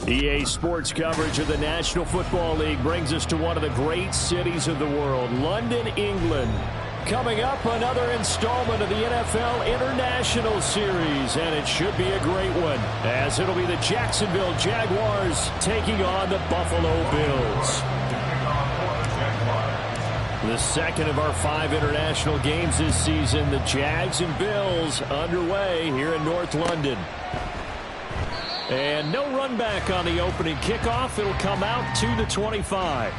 EA Sports coverage of the National Football League brings us to one of the great cities of the world, London, England. Coming up, another installment of the NFL International Series, and it should be a great one, as it'll be the Jacksonville Jaguars taking on the Buffalo Bills. The second of our 5 international games this season, the Jags and Bills underway here in North London. And no run back on the opening kickoff. It'll come out to the 25.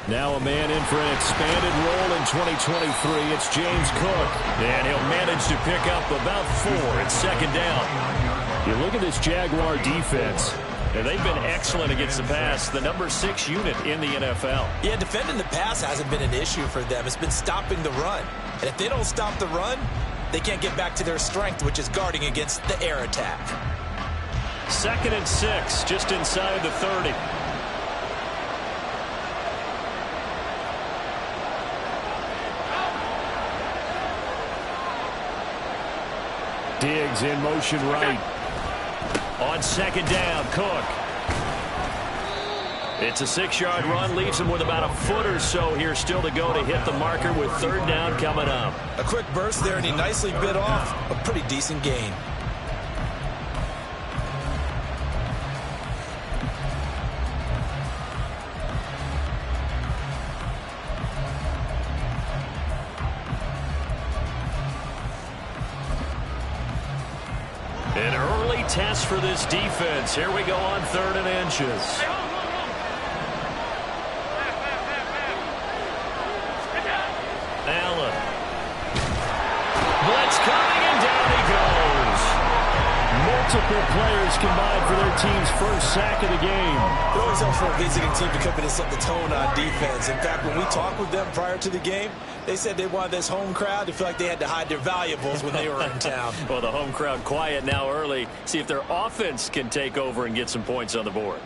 Now a man in for an expanded role in 2023. It's James Cook. And he'll manage to pick up about 4 at second down. You look at this Jaguar defense. And they've been excellent against the pass. The number 6 unit in the NFL. Yeah, defending the pass hasn't been an issue for them. It's been stopping the run. And if they don't stop the run, they can't get back to their strength, which is guarding against the air attack. 2nd and 6, just inside the 30. Diggs in motion right. On second down, Cook. It's a 6-yard run, leaves him with about a foot or so here still to go to hit the marker with 3rd down coming up. A quick burst there, and he nicely bit off a pretty decent gain. An early test for this defense. Here we go on 3rd and inches. Allen. Blitz coming, and down he goes. Multiple players combined for their team's first sack of the game. It always helps for a visiting team to come in and set the tone on defense. In fact, when we talked with them prior to the game, they said they wanted this home crowd to feel like they had to hide their valuables when they were in town. Well, the home crowd quiet now early. See if their offense can take over and get some points on the board.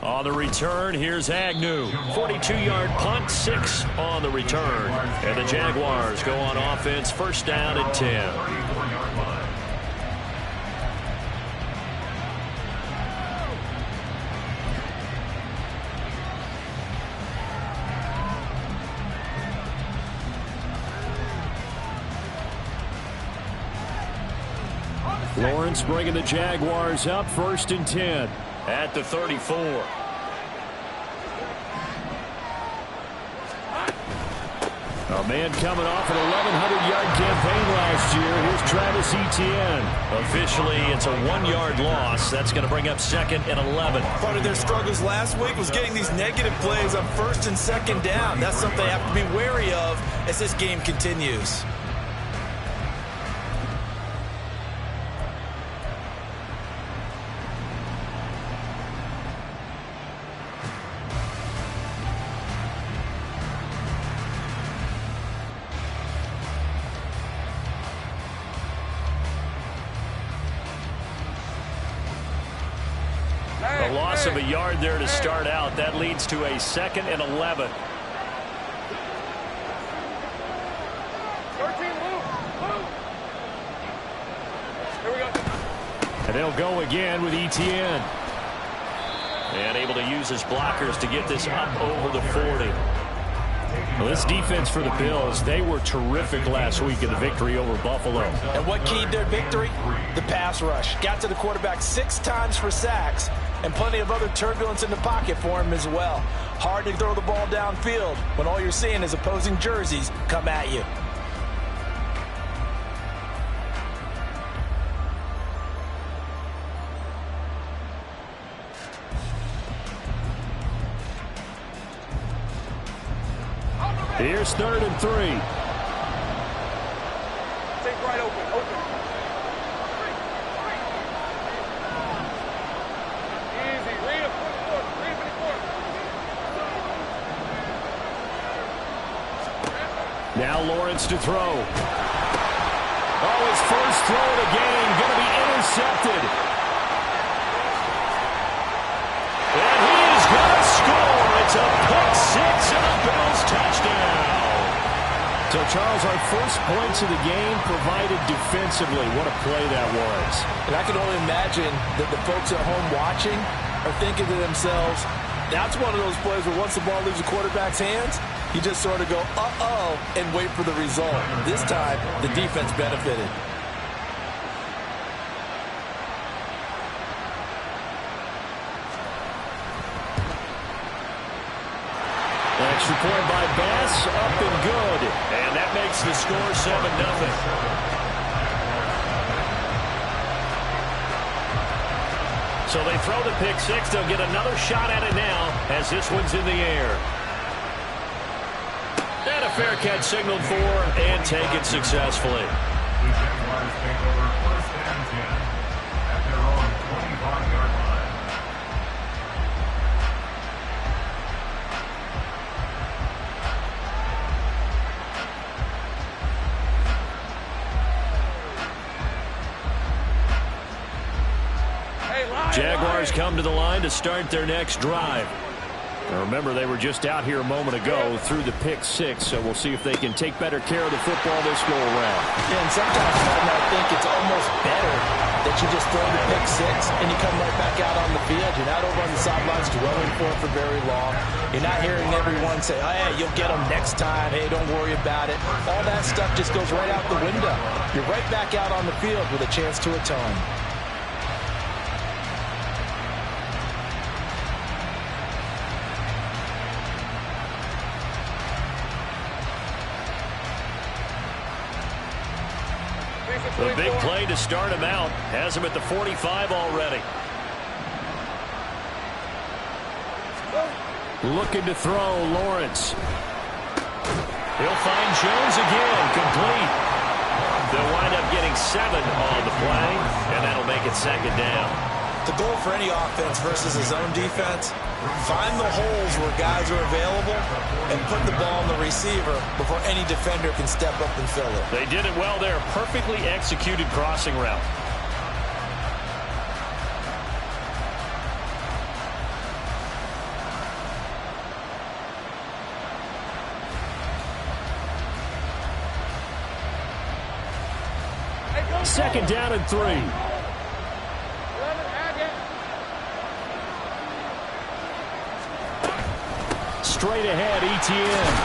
On the return, here's Agnew. 42-yard punt, 6 on the return. And the Jaguars go on offense, 1st down and 10. Lawrence bringing the Jaguars up, 1st and 10 at the 34. A man coming off an 1,100-yard campaign last year. Here's Travis Etienne. Officially, it's a 1-yard loss. That's going to bring up 2nd and 11. Part of their struggles last week was getting these negative plays on 1st and 2nd down. That's something they have to be wary of as this game continues. A loss of a yard there to start out. That leads to a 2nd and 11. And they'll go again with Etienne. And able to use his blockers to get this up over the 40. Well, this defense for the Bills, they were terrific last week in the victory over Buffalo. And what keyed their victory? The pass rush. Got to the quarterback 6 times for sacks, and plenty of other turbulence in the pocket for him as well. Hard to throw the ball downfield when all you're seeing is opposing jerseys come at you. Here's 3rd and 3. Take right open. Now Lawrence to throw. Oh, his first throw of the game going to be intercepted. And he is going to score. It's a pick six and a Bills touchdown. So, Charles, our first points of the game provided defensively. What a play that was. And I can only imagine that the folks at home watching are thinking to themselves, that's one of those plays where once the ball leaves the quarterback's hands, you just sort of go, uh-oh, and wait for the result. This time, the defense benefited. Extra point by Bass, up and good. And that makes the score 7-0. So they throw the pick six. They'll get another shot at it now as this one's in the air. And a fair catch signaled for and taken successfully. The Jaguars take over 1st and 10 at their own 25-yard line. Jaguars come to the line to start their next drive. Now remember, they were just out here a moment ago through the pick six, so we'll see if they can take better care of the football this go-around. Yeah, and sometimes I think it's almost better that you just throw the pick six and you come right back out on the field. You're not over on the sidelines dwelling for it for very long. You're not hearing everyone say, oh, hey, you'll get them next time. Hey, don't worry about it. All that stuff just goes right out the window. You're right back out on the field with a chance to atone. The big play to start him out has him at the 45 already. Looking to throw, Lawrence. He'll find Jones again, complete. They'll wind up getting 7 on the play, and that'll make it 2nd down. The goal for any offense versus a zone defense, find the holes where guys are available and put the ball on the receiver before any defender can step up and fill it. They did it well there. Perfectly executed crossing route. Second down and 3. Straight ahead, Etienne.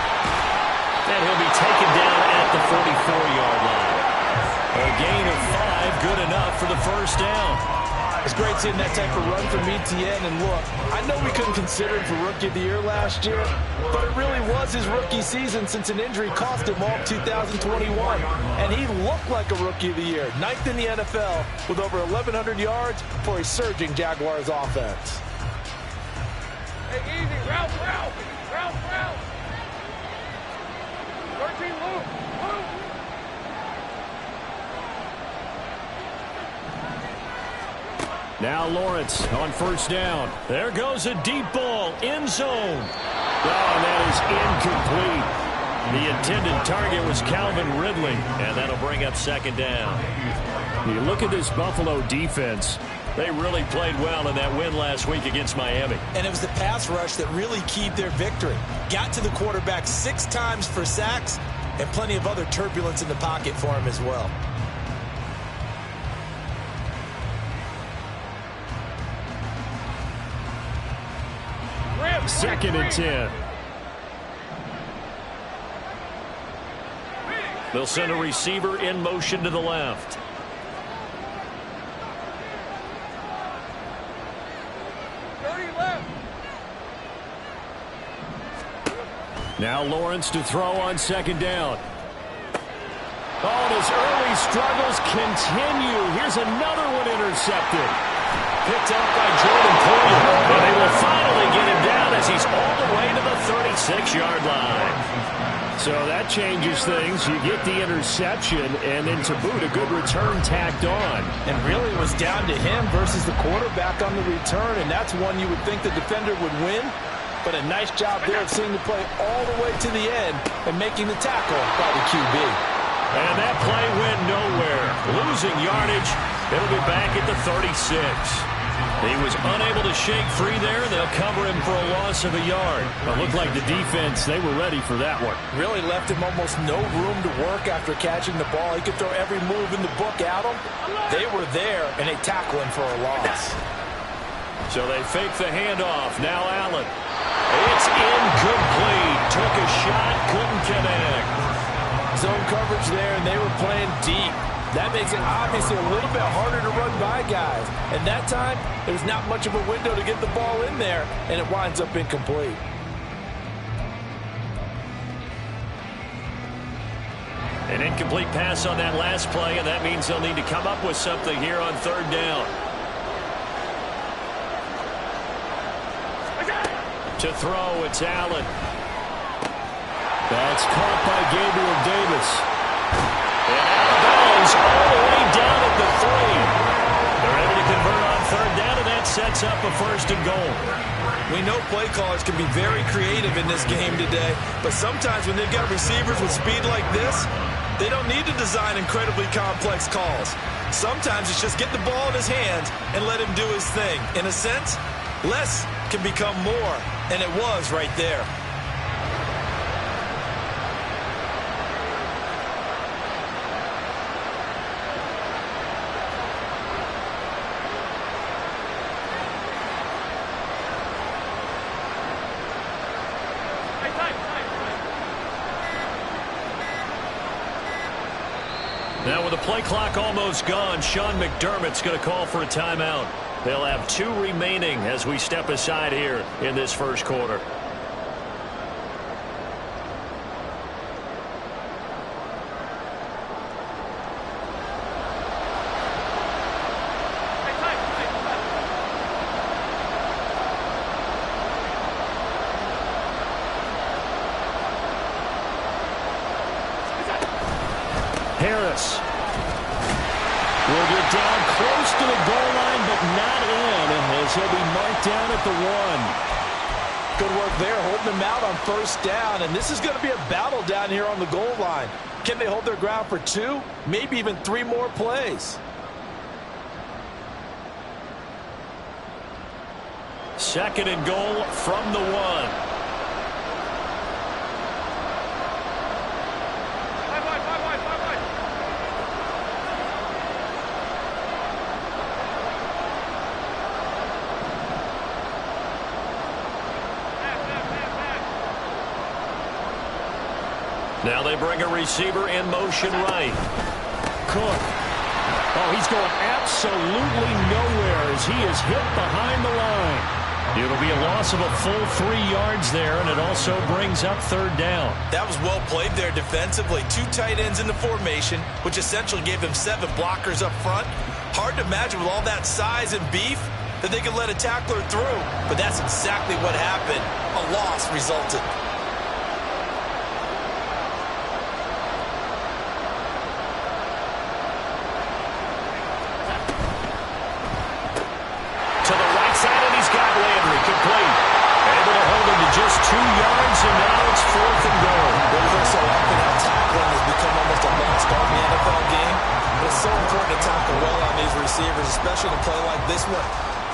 And he'll be taken down at the 44-yard line. A gain of 5, good enough for the first down. It's great seeing that type of run from Etienne. And look, I know we couldn't consider him for Rookie of the Year last year, but it really was his rookie season since an injury cost him all of 2021. And he looked like a Rookie of the Year, 9th in the NFL with over 1,100 yards for a surging Jaguars offense. Hey, easy, route. 13, Luke. Now Lawrence on first down. There goes a deep ball, end zone. Oh, and that is incomplete. The intended target was Calvin Ridley, and that'll bring up 2nd down. You look at this Buffalo defense. They really played well in that win last week against Miami. And it was the pass rush that really keyed their victory. Got to the quarterback 6 times for sacks and plenty of other turbulence in the pocket for him as well. Second and 10. They'll send a receiver in motion to the left. Now Lawrence to throw on 2nd down. Oh, and his early struggles continue. Here's another one intercepted. Picked up by Jordan Poyer. And they will finally get him down as he's all the way to the 36-yard line. So that changes things. You get the interception, and then to boot, a good return tacked on. And really it was down to him versus the quarterback on the return, and that's one you would think the defender would win. but a nice job there of seeing the play all the way to the end and making the tackle by the QB. And that play went nowhere. Losing yardage. It'll be back at the 36. He was unable to shake free there. They'll cover him for a loss of a yard. It looked like the defense, they were ready for that one. Really left him almost no room to work after catching the ball. He could throw every move in the book at him. They were there, and they tackle him for a loss. So they fake the handoff. Now Allen. It's incomplete. Took a shot, couldn't connect. Zone coverage there, and they were playing deep. That makes it obviously a little bit harder to run by guys. And that time, there was not much of a window to get the ball in there, and it winds up incomplete. An incomplete pass on that last play, and that means they'll need to come up with something here on third down. To throw, it's Allen. That's caught by Gabriel Davis. And out of bounds all the way down at the 3. They're able to convert on third down, and that sets up a 1st and goal. We know play callers can be very creative in this game today, but sometimes when they've got receivers with speed like this, they don't need to design incredibly complex calls. Sometimes it's just get the ball in his hands and let him do his thing. In a sense, less can become more, and it was right there. Now with the play clock almost gone, Sean McDermott's going to call for a timeout. They'll have 2 remaining as we step aside here in this first quarter. Harris will get down close to the goal line, but not in, as he'll be marked down at the 1. Good work there, holding them out on first down, and this is going to be a battle down here on the goal line. Can they hold their ground for 2, maybe even 3 more plays? Second and goal from the 1. Now they bring a receiver in motion right. Cook. Oh, he's going absolutely nowhere as he is hit behind the line. It'll be a loss of a full 3 yards there, and it also brings up third down. That was well played there defensively. 2 tight ends in the formation, which essentially gave them 7 blockers up front. Hard to imagine with all that size and beef that they could let a tackler through, but that's exactly what happened. A loss resulted. Just 2 yards, and now it's 4th and goal. So often how tackling has become almost a must in the NFL game. But it's so important to tackle well on these receivers, especially in a play like this one.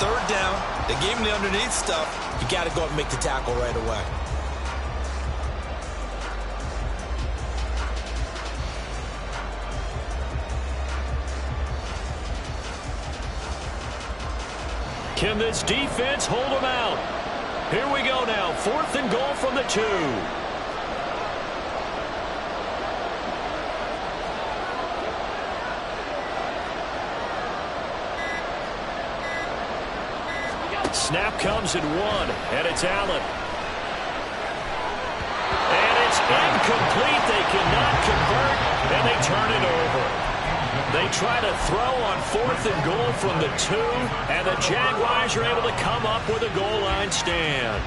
Third down, they gave him the underneath stuff. You got to go up and make the tackle right away. Can this defense hold them out? Here we go now, 4th and goal from the 2. Snap comes at 1, and it's Allen. And it's incomplete. They cannot convert, and they turn it over. They try to throw on 4th and goal from the 2, and the Jaguars are able to come up with a goal line stand.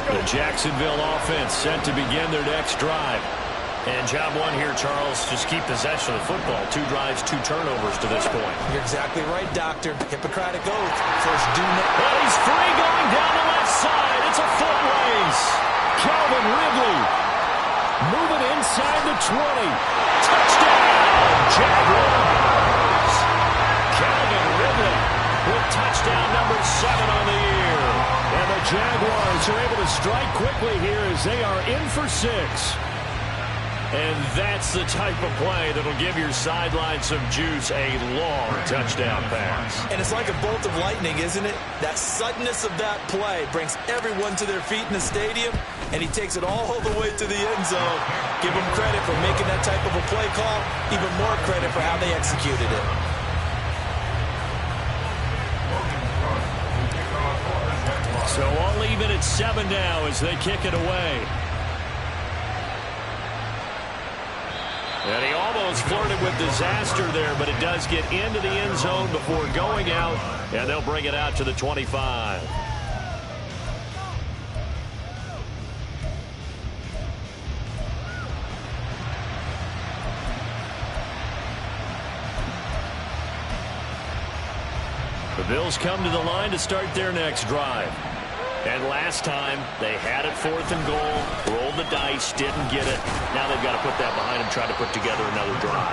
The Jacksonville offense set to begin their next drive. And job one here, Charles, just keep possession of the football. 2 drives, 2 turnovers to this point. You're exactly right, Doctor. Hippocratic oath. First, do not. Well, he's free going down the left side. It's a foot race. Calvin Ridley moving inside the 20. Touchdown, Jaguars. Calvin Ridley with touchdown number 7 on the year. And the Jaguars are able to strike quickly here as they are in for 6. And that's the type of play that'll give your sideline some juice, a long touchdown pass. And it's like a bolt of lightning, isn't it? That suddenness of that play brings everyone to their feet in the stadium, and he takes it all the way to the end zone. Give him credit for making that type of a play call, even more credit for how they executed it. So all even at 7 now as they kick it away. And he almost flirted with disaster there, but it does get into the end zone before going out, and they'll bring it out to the 25. The Bills come to the line to start their next drive. And last time, they had it 4th and goal, rolled the dice, didn't get it. Now they've got to put that behind them, try to put together another drive.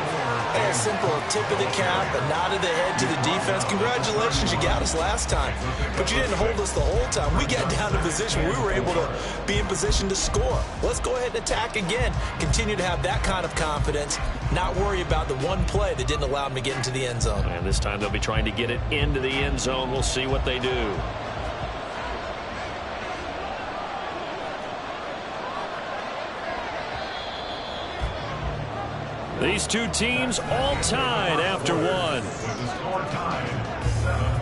And a simple tip of the cap, a nod of the head to the defense. Congratulations, you got us last time. But you didn't hold us the whole time. We got down to position. We were able to be in position to score. Let's go ahead and attack again. Continue to have that kind of confidence. Not worry about the one play that didn't allow them to get into the end zone. And this time they'll be trying to get it into the end zone. We'll see what they do. These two teams all tied after one. With the score tied 7-7.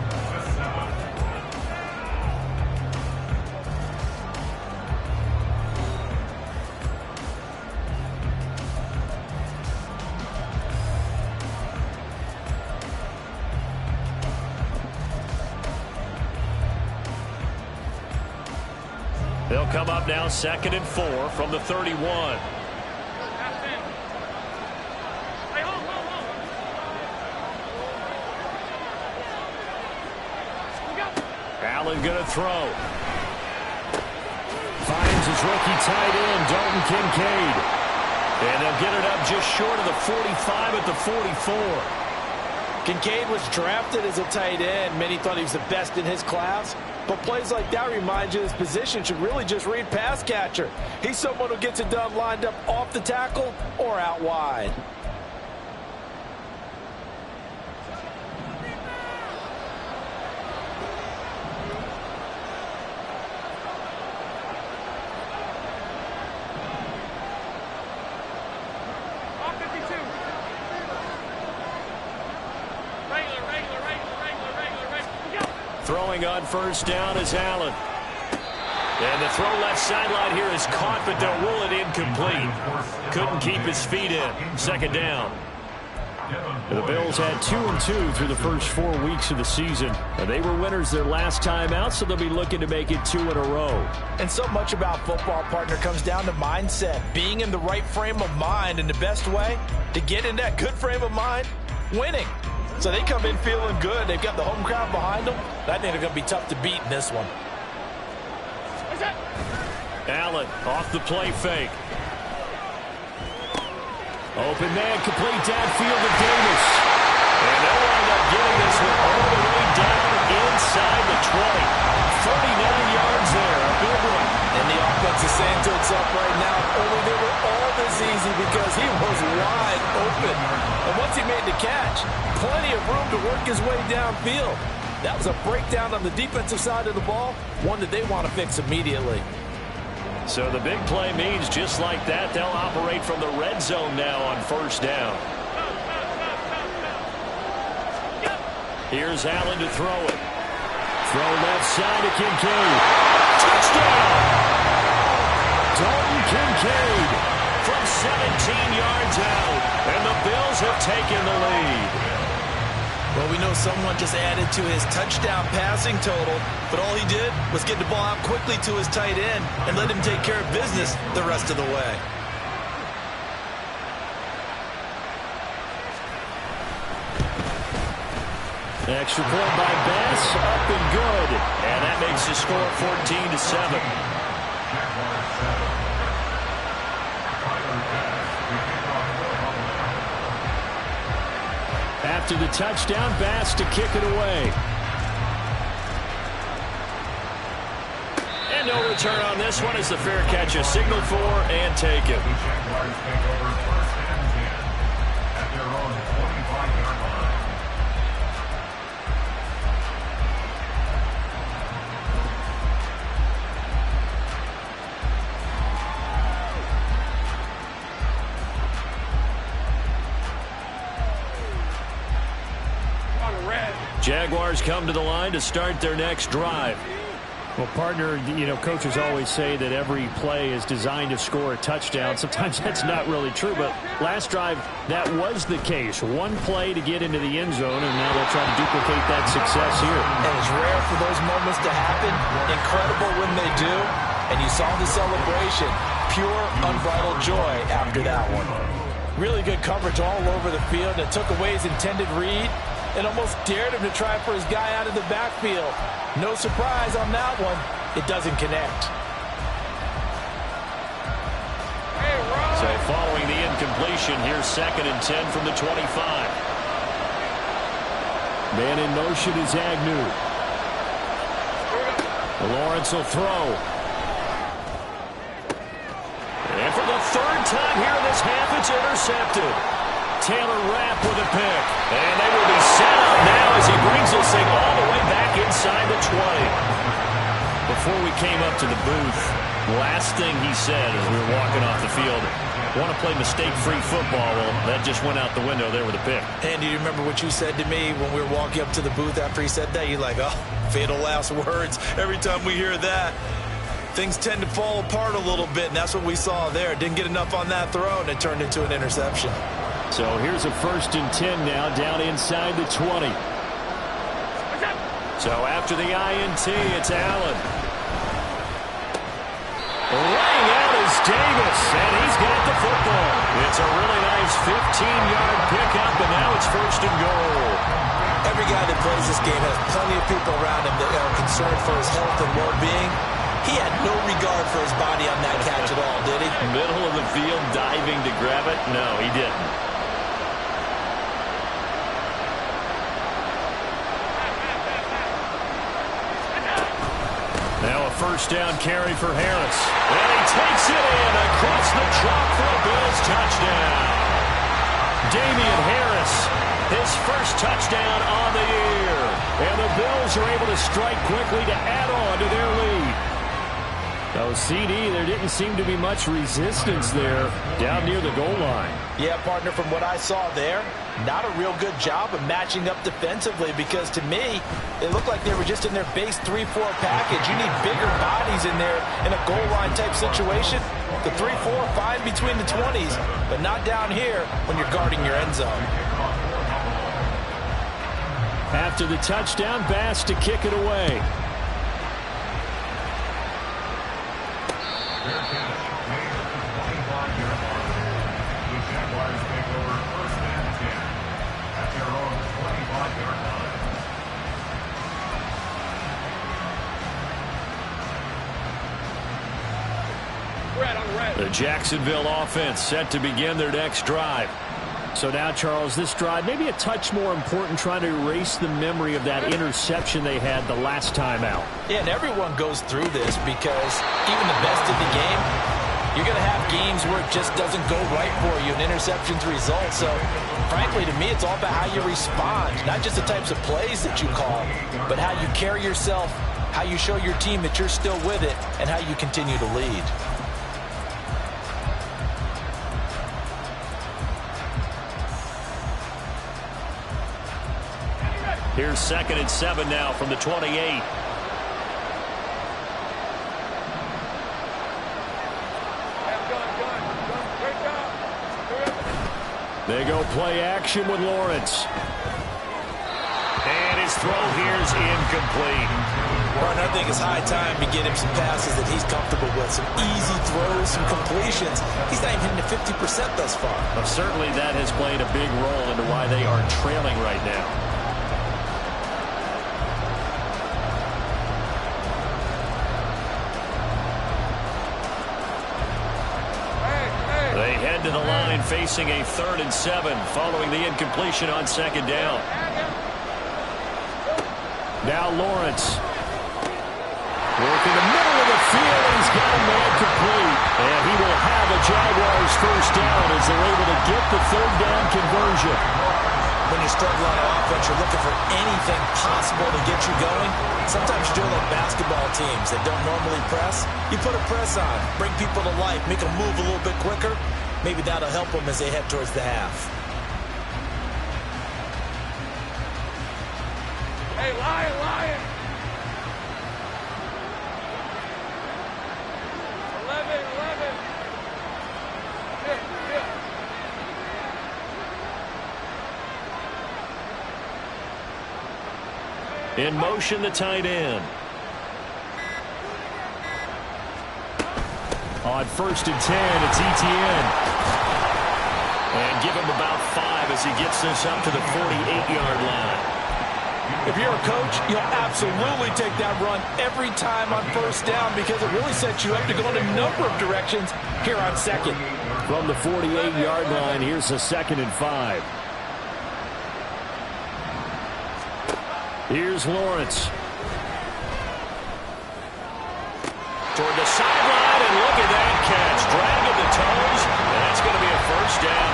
They'll come up now 2nd and 4 from the 31. Allen going to throw. Finds his rookie tight end, Dalton Kincaid. And they'll get it up just short of the 45 at the 44. Kincaid was drafted as a tight end. Many thought he was the best in his class. But plays like that remind you his position should really just read pass catcher. He's someone who gets it done lined up off the tackle or out wide. Throwing on first down is Allen. And the throw left sideline here is caught, but they'll rule it incomplete. Couldn't keep his feet in. 2nd down. The Bills had 2-2 through the first 4 weeks of the season. And they were winners their last time out, so they'll be looking to make it 2 in a row. And so much about football, partner, comes down to mindset. Being in the right frame of mind, and the best way to get in that good frame of mind, winning. So they come in feeling good. They've got the home crowd behind them. I think they're going to be tough to beat in this one. Allen off the play fake. Open man, complete downfield to Davis. And they'll wind up getting this one all the way down inside the 20. 39 yards there, a big one. And the offense is saying to itself right now, only they were all this easy because he was wide open. And once he made the catch, plenty of room to work his way downfield. That was a breakdown on the defensive side of the ball, one that they want to fix immediately. So the big play means just like that, they'll operate from the red zone now on first down. Here's Allen to throw it. Throw left side to Kincaid. Touchdown! Dalton Kincaid from 17 yards out. And the Bills have taken the lead. Well, we know someone just added to his touchdown passing total, but all he did was get the ball out quickly to his tight end and let him take care of business the rest of the way. Extra point by Bass, up and good. And that makes the score 14-7. After the touchdown, Bass to kick it away. And no return on this one as the fair catch is signaled for and taken. The Jaguars take over 1st and 10 at their own 25-yard line. Jaguars come to the line to start their next drive. Well, partner, coaches always say that every play is designed to score a touchdown. Sometimes that's not really true, but last drive, that was the case. One play to get into the end zone, and now they'll try to duplicate that success here. And it's rare for those moments to happen. Incredible when they do. And you saw the celebration. Pure, unbridled joy after that one. Really good coverage all over the field. It took away his intended read and almost dared him to try for his guy out of the backfield. No surprise on that one. It doesn't connect. So following the incompletion, here's 2nd and 10 from the 25. Man in motion is Agnew. Lawrence will throw. And for the 3rd time here in this half, it's intercepted. Taylor Rapp with a pick. And they will be set up now as he brings this thing all the way back inside the 20. Before we came up to the booth, last thing he said as we were walking off the field, want to play mistake-free football. Well, that just went out the window there with a pick. And do you remember what you said to me when we were walking up to the booth after he said that? You're like, oh, fatal last words. Every time we hear that, things tend to fall apart a little bit, and that's what we saw there. Didn't get enough on that throw, and it turned into an interception. So here's a 1st and 10 now, down inside the 20. So after the INT, it's Allen. Laying out is Davis, and he's got the football. It's a really nice 15-yard pickup, and now it's 1st and goal. Every guy that plays this game has plenty of people around him that are concerned for his health and well-being. He had no regard for his body on that catch at all, did he? Middle of the field, diving to grab it? No, he didn't. Now a 1st down carry for Harris. And he takes it in across the chalk for a Bills touchdown. Damian Harris, his 1st touchdown on the year. And the Bills are able to strike quickly to add on to their lead. Oh, CD, there didn't seem to be much resistance there down near the goal line. Yeah, partner, from what I saw there, not a real good job of matching up defensively because to me, it looked like they were just in their base 3-4 package. You need bigger bodies in there in a goal line type situation. The 3-4 fine between the 20s, but not down here when you're guarding your end zone. After the touchdown, Bass to kick it away. Fair catch made at the 25-yard line. The Jaguars take over 1st and 10 at their own 25-yard line. The Jacksonville offense set to begin their next drive. So now, Charles, this drive maybe a touch more important, trying to erase the memory of that interception they had the last time out. Yeah, and everyone goes through this because even the best in the game, you're going to have games where it just doesn't go right for you, and interceptions result. So, frankly, to me, it's all about how you respond, not just the types of plays that you call, but how you carry yourself, how you show your team that you're still with it, and how you continue to lead. Here's 2nd and 7 now from the 28. They go play action with Lawrence. And his throw here is incomplete. Well, I think it's high time to get him some passes that he's comfortable with. Some easy throws, some completions. He's not even hitting the 50% thus far. Well, certainly that has played a big role into why they are trailing right now. head to the line facing a 3rd and 7 following the incompletion on 2nd down. Now Lawrence. Working the middle of the field, and he's got a man complete. And he will have a Jaguars 1st down as they're able to get the 3rd down conversion. When you struggle on offense, you're looking for anything possible to get you going. Sometimes you do it like basketball teams that don't normally press. You put a press on, bring people to life, make them move a little bit quicker. Maybe that'll help them as they head towards the half. Hey, Lion! 11. In motion, the tight end. On 1st and 10, it's Etienne. And give him about 5 as he gets this up to the 48-yard line. If you're a coach, you'll absolutely take that run every time on 1st down because it really sets you up to go in a number of directions here on 2nd. From the 48-yard line, here's a 2nd and 5. Here's Lawrence. Toward the sideline, and look at that catch. Dragging the toes, and that's going to be a 1st down.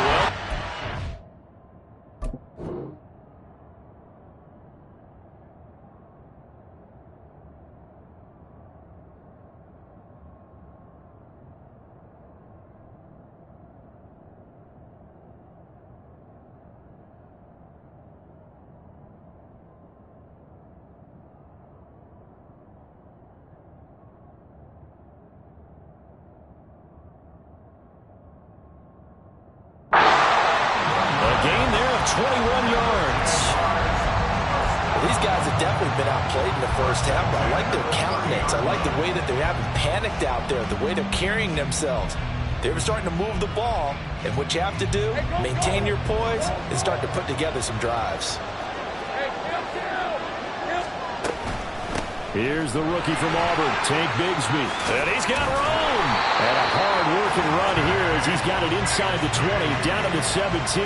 Well, gain there of 21 yards. Well, these guys have definitely been outplayed in the 1st half, but I like their countenance. I like the way that they haven't panicked out there, the way they're carrying themselves. They were starting to move the ball, and what you have to do, maintain your poise, and start to put together some drives. Here's the rookie from Auburn, Tank Bigsby. And he's got room. And a hard-working run here as he's got it inside the 20, down to the 17.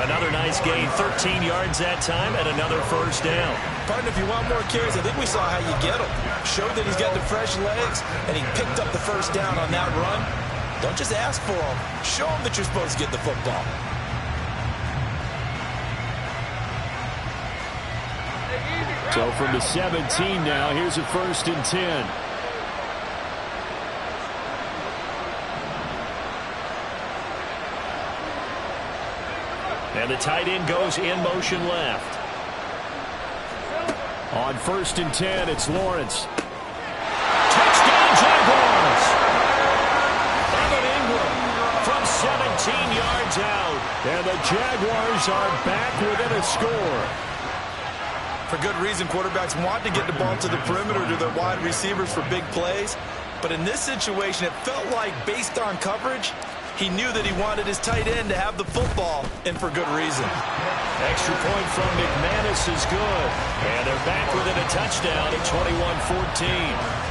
Another nice gain, 13 yards that time, and another 1st down. Partner, if you want more carries, I think we saw how you get them. Showed that he's got the fresh legs, and he picked up the 1st down on that run. Don't just ask for them. Show them that you're supposed to get the football. So from the 17 now, here's a 1st and 10. And the tight end goes in motion left. On 1st and 10, it's Lawrence. Touchdown, Jaguars! Evan Ingram from 17 yards out. And the Jaguars are back within a score. For good reason, quarterbacks want to get the ball to the perimeter to their wide receivers for big plays. But in this situation, it felt like, based on coverage, he knew that he wanted his tight end to have the football, and for good reason. Extra point from McManus is good. And they're back within a touchdown at 21-14.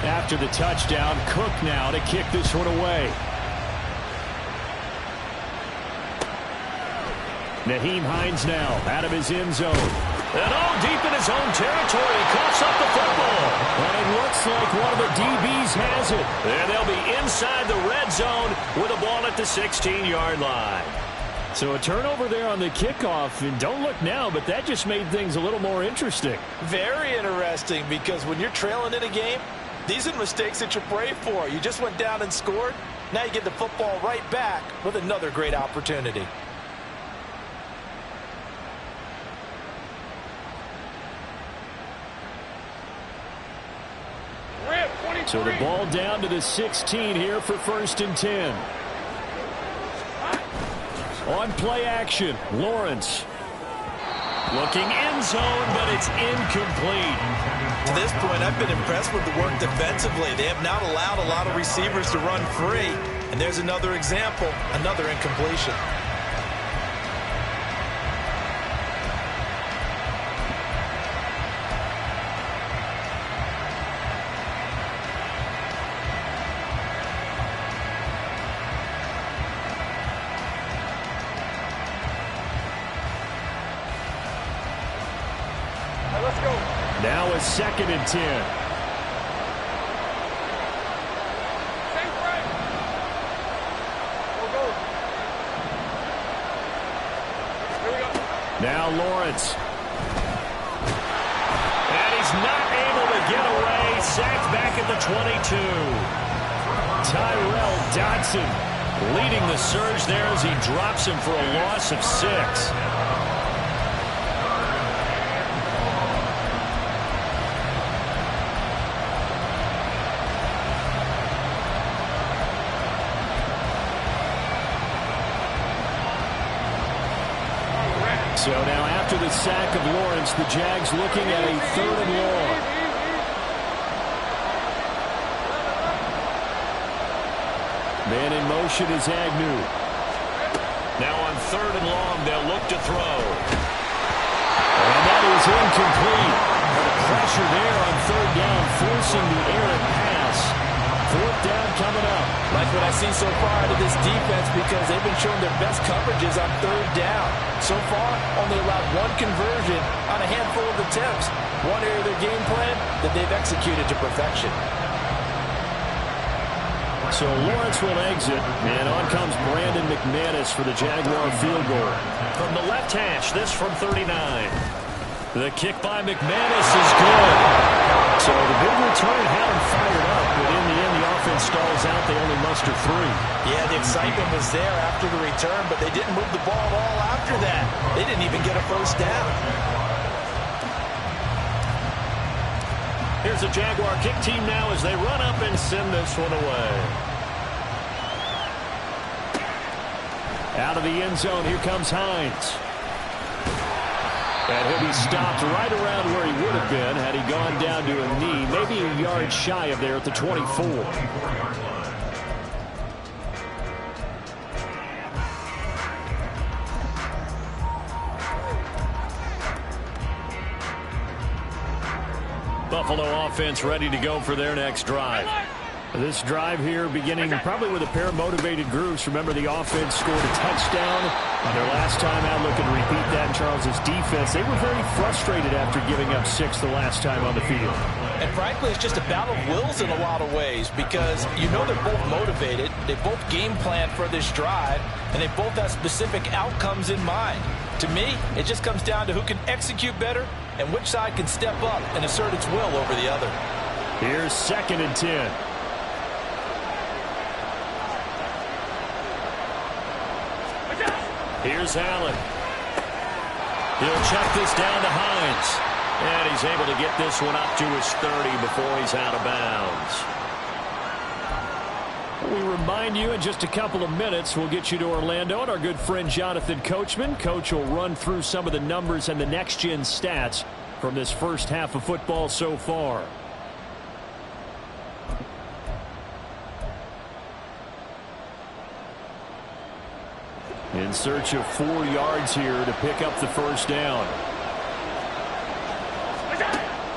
After the touchdown, Cook now to kick this one away. Nyheim Hines now out of his end zone. And deep in his own territory, he coughs up the football. And it looks like one of the DBs has it. And they'll be inside the red zone with a ball at the 16-yard line. So a turnover there on the kickoff, and don't look now, but that just made things a little more interesting. Very interesting, because when you're trailing in a game, these are the mistakes that you pray for. You just went down and scored. Now you get the football right back with another great opportunity. So the ball down to the 16 here for 1st and 10. On play action, Lawrence. Looking end zone, but it's incomplete. To this point, I've been impressed with the work defensively. They have not allowed a lot of receivers to run free. And there's another example, another incompletion. Let's go. Now a 2nd and 10. Safe right. Go. Here we go. Now Lawrence. And he's not able to get away. Sacked back at the 22. Tyrell Dodson leading the surge there as he drops him for a loss of 6. So now after the sack of Lawrence, the Jags looking at a 3rd and long. Man in motion is Agnew. Now on 3rd and long, they'll look to throw. And that is incomplete. The pressure there on 3rd down, forcing the errant pass. 4th down coming up. Like what I've seen so far out of this defense, because they've been showing their best coverages on 3rd down. So far, only allowed 1 conversion on a handful of attempts. One area of their game plan that they've executed to perfection. So Lawrence will exit, and on comes Brandon McManus for the Jaguar field goal. From the left hash, this from 39. The kick by McManus is good. So the big return had him fired up, but in the end, the offense stalls out. They only muster 3. Yeah, the excitement was there after the return, but they didn't move the ball at all after that. They didn't even get a 1st down. Here's the Jaguar kick team now as they run up and send this one away. Out of the end zone, here comes Hines. And he'll be stopped right around where he would have been had he gone down to a knee, maybe a yard shy of there at the 24. Buffalo offense ready to go for their next drive. This drive here beginning probably with a pair of motivated groups. Remember, the offense scored a touchdown on their last time out. Looking to repeat that in Charles's defense. They were very frustrated after giving up 6 the last time on the field. And frankly, it's just a battle of wills in a lot of ways, because you know they're both motivated. They both game plan for this drive, and they both have specific outcomes in mind. To me, it just comes down to who can execute better and which side can step up and assert its will over the other. Here's 2nd and 10. Here's Allen. He'll check this down to Hines. And he's able to get this one up to his 30 before he's out of bounds. We remind you in just a couple of minutes, we'll get you to Orlando and our good friend Jonathan Coachman. Coach will run through some of the numbers and the next-gen stats from this first half of football so far. In search of 4 yards here to pick up the 1st down.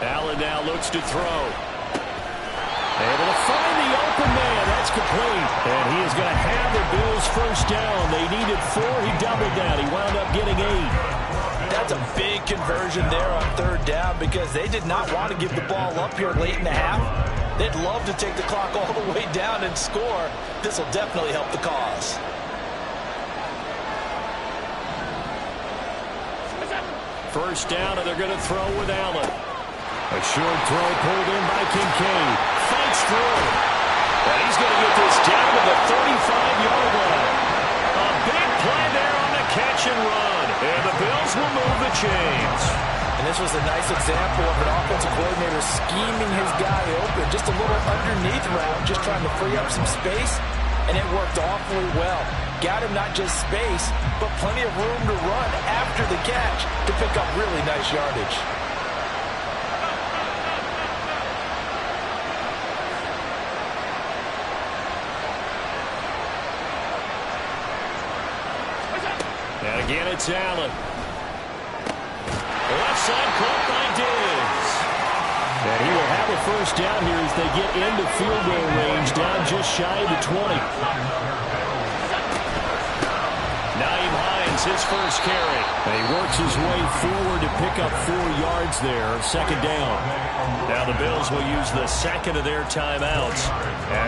Allen now looks to throw. Able to find the open man. That's complete. And he is going to have the Bills' 1st down. They needed 4. He doubled that. He wound up getting 8. That's a big conversion there on 3rd down, because they did not want to give the ball up here late in the half. They'd love to take the clock all the way down and score. This will definitely help the cause. First down, and they're going to throw with Allen. A short throw pulled in by Kincaid. Fights through. And he's going to get this down to the 35-yard line. A big play there on the catch and run. And the Bills will move the chains. And this was a nice example of an offensive coordinator scheming his guy open. Just a little underneath route, just trying to free up some space. And it worked awfully well. Got him not just space, but plenty of room to run after the catch to pick up really nice yardage. And again, it's Allen. Left side caught by Diggs. And he will have a first down here as they get into field goal range, down just shy of the 20. Naeem Hines, his first carry. And he works his way forward to pick up 4 yards there, second down. Now the Bills will use the second of their timeouts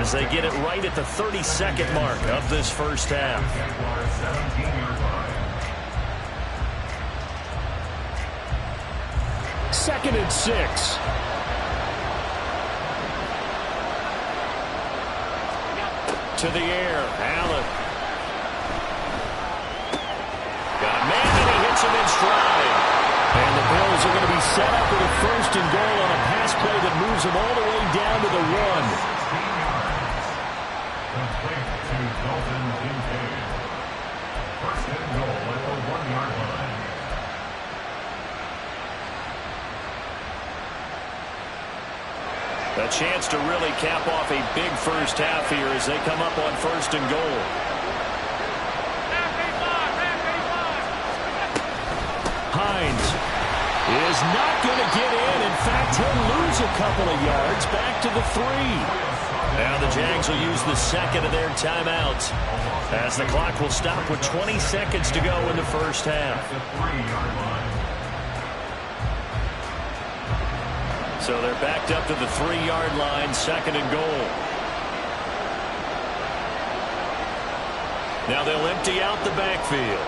as they get it right at the 32nd mark of this first half. Second and 6. To the air, Allen. Got a man, and he hits him in stride. And the Bills are going to be set up with a first and goal on a pass play that moves them all the way down to the 1. Complete to Dalton Kincaid. First and goal at the 1-yard line. A chance to really cap off a big first half here as they come up on first and goal. Hines is not going to get in. In fact, he'll lose a couple of yards back to the 3. Now the Jags will use the second of their timeouts as the clock will stop with 20 seconds to go in the first half. So they're backed up to the 3-yard line, second and goal. Now they'll empty out the backfield.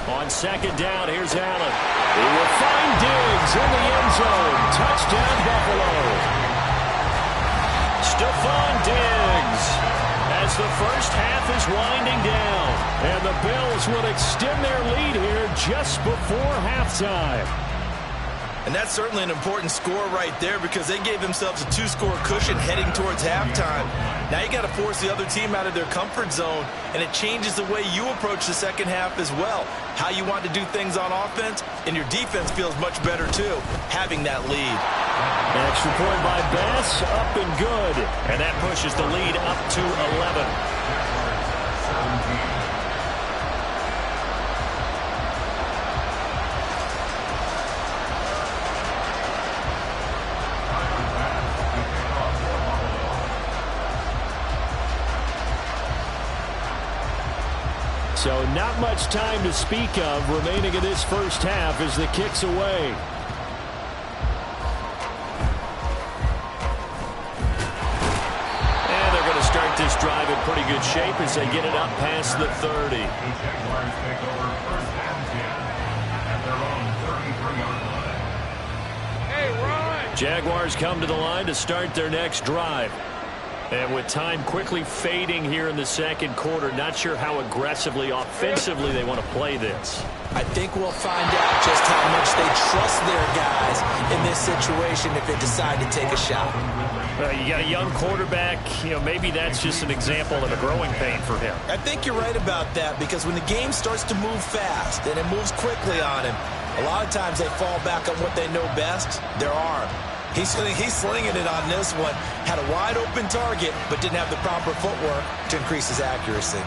On second down, here's Allen. He will find Diggs in the end zone. Touchdown, Buffalo. Stephon Diggs as the first half is winding down. And the Bills will extend their lead here just before halftime. And that's certainly an important score right there because they gave themselves a 2-score cushion heading towards halftime. Now you got to force the other team out of their comfort zone, and it changes the way you approach the second half as well. How you want to do things on offense, and your defense feels much better too, having that lead. Extra point by Bass, up and good. And that pushes the lead up to 11. So not much time to speak of remaining in this first half as the kick's away. And they're going to start this drive in pretty good shape as they get it up past the 30. Jaguars come to the line to start their next drive. And with time quickly fading here in the second quarter, not sure how aggressively, offensively they want to play this. I think we'll find out just how much they trust their guys in this situation if they decide to take a shot. You got a young quarterback. Maybe that's just an example of a growing pain for him. I think you're right about that because when the game starts to move fast and it moves quickly on him, a lot of times they fall back on what they know best, their arm. He's slinging it on this one. Had a wide open target, but didn't have the proper footwork to increase his accuracy.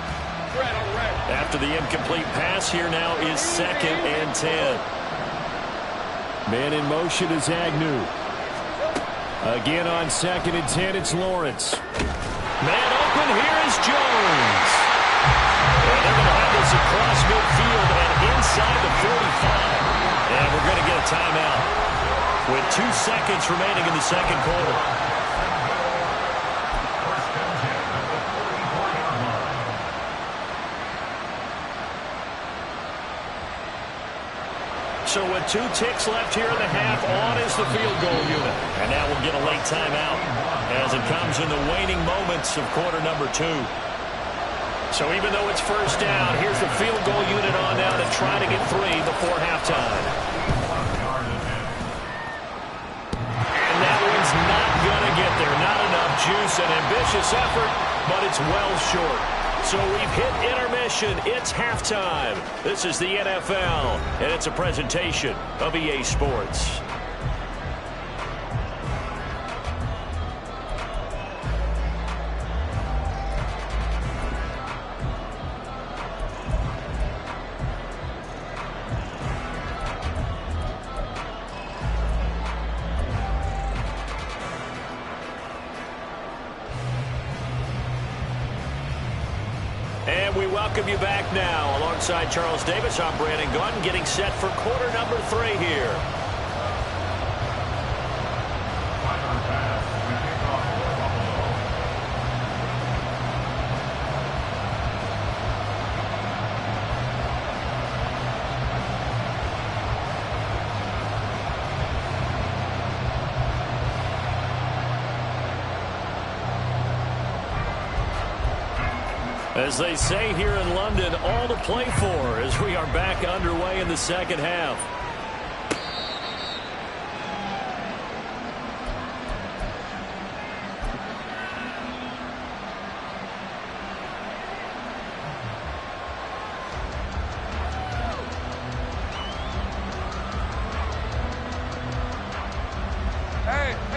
After the incomplete pass, here now is second and 10. Man in motion is Agnew. Again on second and 10, it's Lawrence. Man open, here is Jones. And they're going to have this across midfield and inside the 45. And we're going to get a timeout with 2 seconds remaining in the second quarter. So with 2 ticks left here in the half, on is the field goal unit. And now we'll get a late timeout as it comes in the waning moments of quarter number 2. So even though it's first down, here's the field goal unit on now to try to get 3 before halftime. Not going to get there. Not enough juice, an ambitious effort, but it's well short. So we've hit intermission. It's halftime. This is the NFL, and it's a presentation of EA Sports. And we welcome you back now. Alongside Charles Davis, I'm Brandon Gunn, getting set for quarter number 3 here. As they say here in London, all to play for as we are back underway in the second half.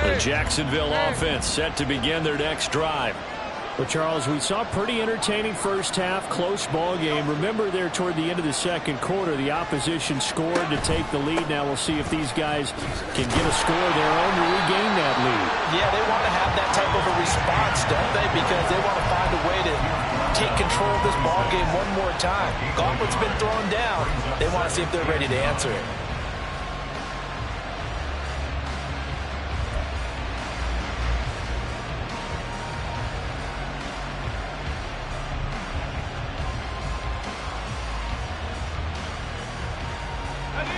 The Jacksonville offense set to begin their next drive. Well, Charles, we saw a pretty entertaining first half, close ball game. Remember there toward the end of the second quarter, the opposition scored to take the lead. Now we'll see if these guys can get a score of their own to regain that lead. Yeah, they want to have that type of a response, don't they? Because they want to find a way to take control of this ball game one more time. Gauntlet's been thrown down. They want to see if they're ready to answer it.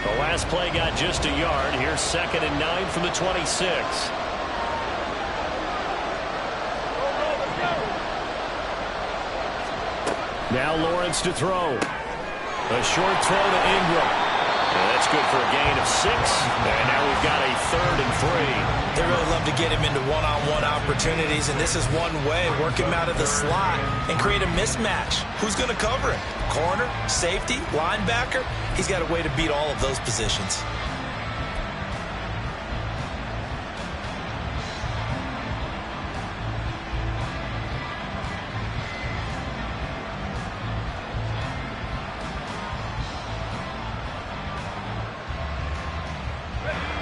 The last play got just a yard. Here's 2nd and 9 from the 26. Now Lawrence to throw. A short throw to Ingram. And that's good for a gain of 6. And now we've got a 3rd and 3. They really love to get him into one-on-one opportunities, and this is one way. Work him out of the slot and create a mismatch. Who's going to cover him? Corner, safety, linebacker? He's got a way to beat all of those positions.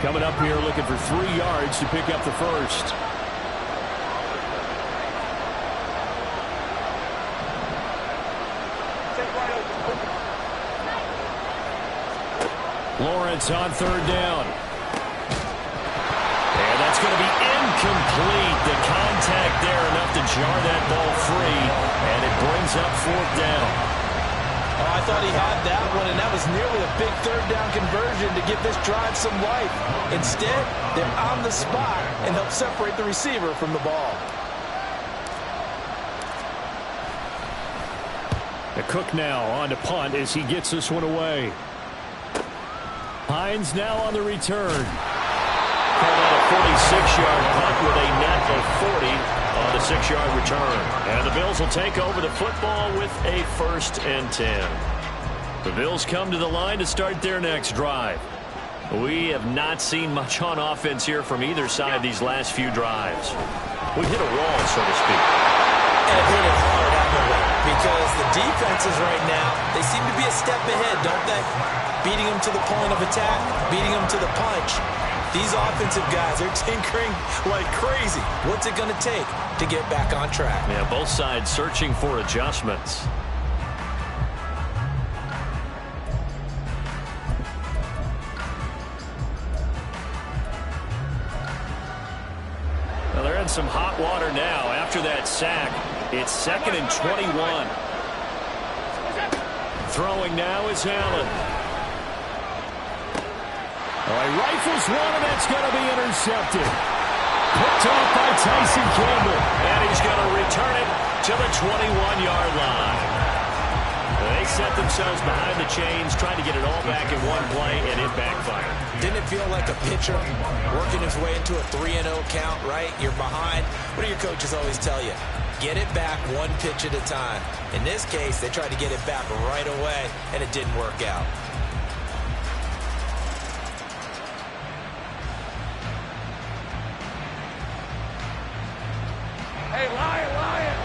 Coming up here looking for 3 yards to pick up the first. Lawrence on 3rd down. And that's going to be incomplete. The contact there enough to jar that ball free. And it brings up 4th down. Oh, I thought he had that one, and that was nearly a big 3rd down conversion to give this drive some life. Instead, they're on the spot and help separate the receiver from the ball. The Cook now on to punt as he gets this one away. Hines now on the return. Called out a 46-yard punt with a net of 40 on the 6-yard return. And the Bills will take over the football with a 1st and 10. The Bills come to the line to start their next drive. We have not seen much on offense here from either side these last few drives. We hit a wall, so to speak. And hit it hard, haven't we? Because the defenses right now, they seem to be a step ahead, don't they? Beating them to the point of attack, beating them to the punch. These offensive guys are tinkering like crazy. What's it going to take to get back on track? Yeah, both sides searching for adjustments. Well, they're in some hot water now after that sack. It's 2nd and 21. Throwing now is Allen. He rifles one, and that's going to be intercepted. Picked off by Tyson Campbell. And he's going to return it to the 21-yard line. They set themselves behind the chains, trying to get it all back in one play, and it backfired. Didn't it feel like a pitcher working his way into a 3-0 count, right? You're behind. What do your coaches always tell you? get it back one pitch at a time. In this case, they tried to get it back right away, and it didn't work out. Hey, Lion, Lion!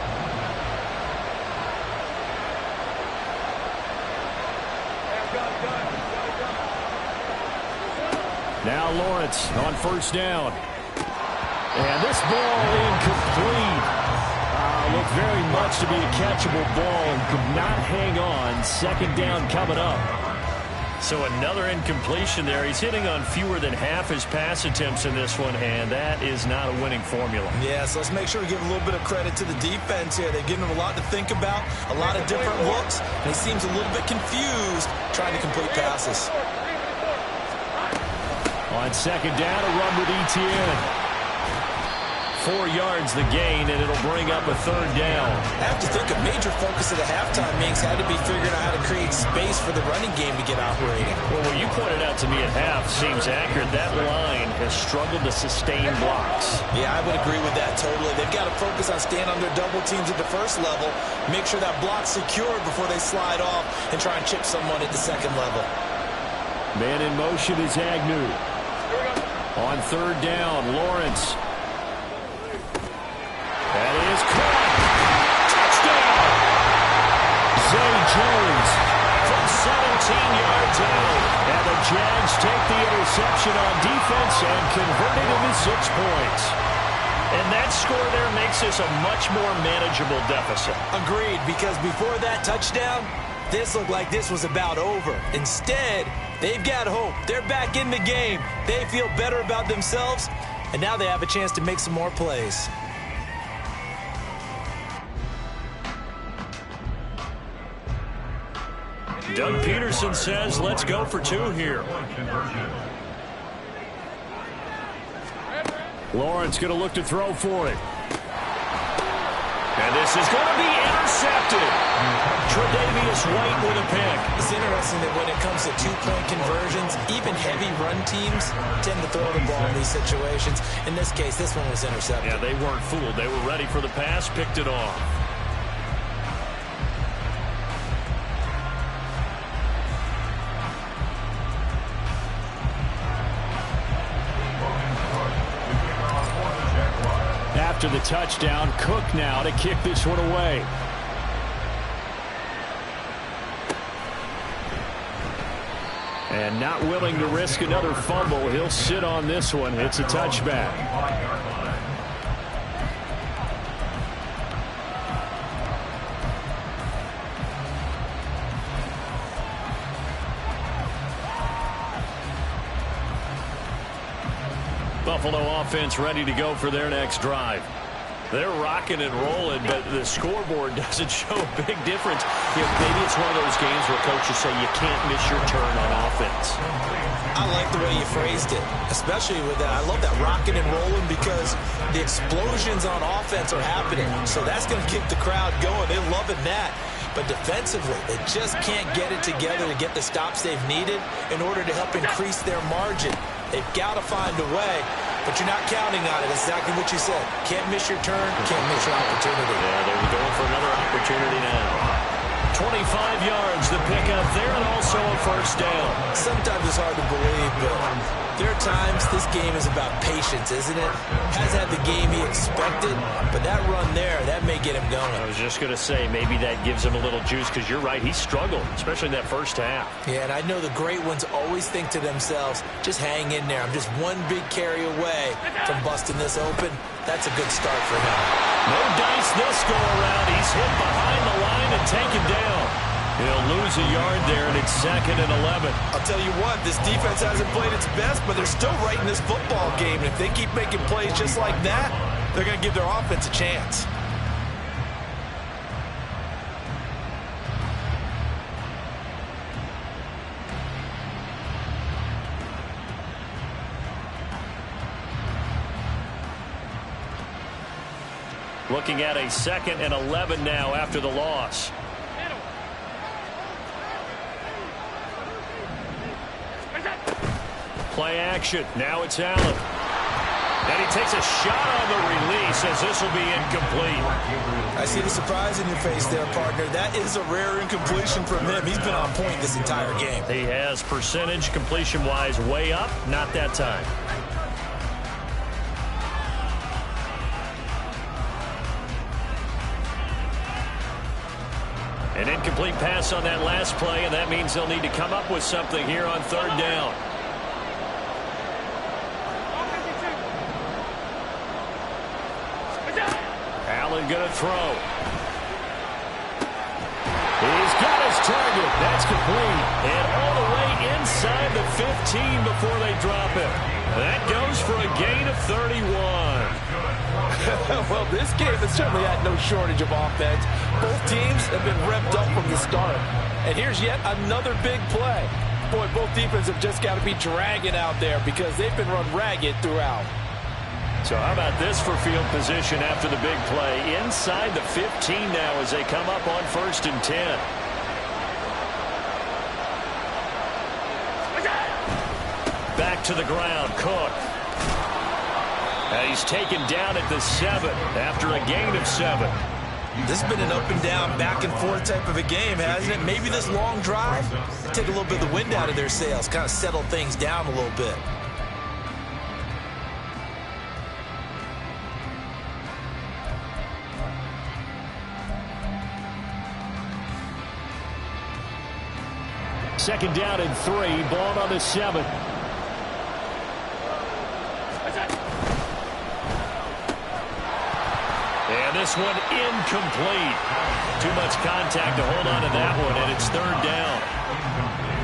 Hey, gun. Now Lawrence on first down. And this ball incomplete. Looked very much to be a catchable ball and could not hang on. Second down coming up. So another incompletion there. He's hitting on fewer than half his pass attempts in this one, and that is not a winning formula. Yeah, so let's make sure we give a little bit of credit to the defense here. They've given him a lot to think about, a lot of different looks, and he seems a little bit confused trying to complete passes. On second down, a run with Etienne. 4 yards the gain, and it'll bring up a third down. I have to think a major focus of the halftime meetings had to be figuring out how to create space for the running game to get operating. Well, what you pointed out to me at half seems accurate. That line has struggled to sustain blocks. Yeah, I would agree with that totally. They've got to focus on staying on their double teams at the first level, make sure that block's secured before they slide off and try and chip someone at the second level. Man in motion is Agnew. On third down, Lawrence. That is caught. Touchdown! Zay Jones from 17 yards out. And the Jags take the interception on defense and convert it into 6 points. And that score there makes this a much more manageable deficit. Agreed, because before that touchdown, this looked like this was about over. Instead, they've got hope. They're back in the game. They feel better about themselves, and now they have a chance to make some more plays. Doug Peterson says, let's go for 2 here. Lawrence going to look to throw for it. And this is going to be intercepted. Tre'Davious White with a pick. It's interesting that when it comes to two-point conversions, even heavy run teams tend to throw the ball in these situations. In this case, this one was intercepted. Yeah, they weren't fooled. They were ready for the pass, picked it off. After the touchdown, Cook now to kick this one away. And not willing to risk another fumble, he'll sit on this one. It's a touchback. Buffalo offense ready to go for their next drive. They're rocking and rolling, but the scoreboard doesn't show a big difference. Maybe it's one of those games where coaches say you can't miss your turn on offense. I like the way you phrased it, especially with that. I love that rocking and rolling because the explosions on offense are happening. So that's going to keep the crowd going. They're loving that. But defensively, they just can't get it together to get the stops they've needed in order to help increase their margin. They've got to find a way, but you're not counting on it. It's exactly what you said. Can't miss your turn, can't miss your opportunity. Yeah, they're going for another opportunity now. 25 yards the pickup there, and also a first down. Sometimes it's hard to believe, but there are times this game is about patience, isn't it? Hasn't had the game he expected, but that run there, that may get him going. I was just going to say, maybe that gives him a little juice, because you're right, he struggled, especially in that first half. Yeah, and I know the great ones always think to themselves, just hang in there. I'm just one big carry away from busting this open. That's a good start for him. No dice this go around. He's hit behind the line and taken down. He'll lose a yard there, and it's 2nd and 11. I'll tell you what, this defense hasn't played its best, but they're still right in this football game. And if they keep making plays just like that, they're going to give their offense a chance. Looking at a 2nd and 11 now after the loss. Play action. Now it's Allen. And he takes a shot on the release as this will be incomplete. I see the surprise in your face there, partner. That is a rare incompletion from him. He's been on point this entire game. He has percentage completion-wise way up, not that time. An incomplete pass on that last play, and that means they'll need to come up with something here on third down. Allen going to throw. He's got his target. That's complete. And all the way inside the 15 before they drop it. That goes for a gain of 31. Well, this game has certainly had no shortage of offense. Both teams have been revved up from the start. And here's yet another big play. Boy, both defenses have just got to be dragging out there because they've been run ragged throughout. So how about this for field position after the big play? Inside the 15 now as they come up on 1st and 10. Back to the ground, Cook. And he's taken down at the 7 after a gain of 7. This has been an up and down, back and forth type of a game, hasn't it? Maybe this long drive, take a little bit of the wind out of their sails, kind of settle things down a little bit. Second down and 3, ball on the 7. And this one incomplete. Too much contact to hold on to that one, and it's third down.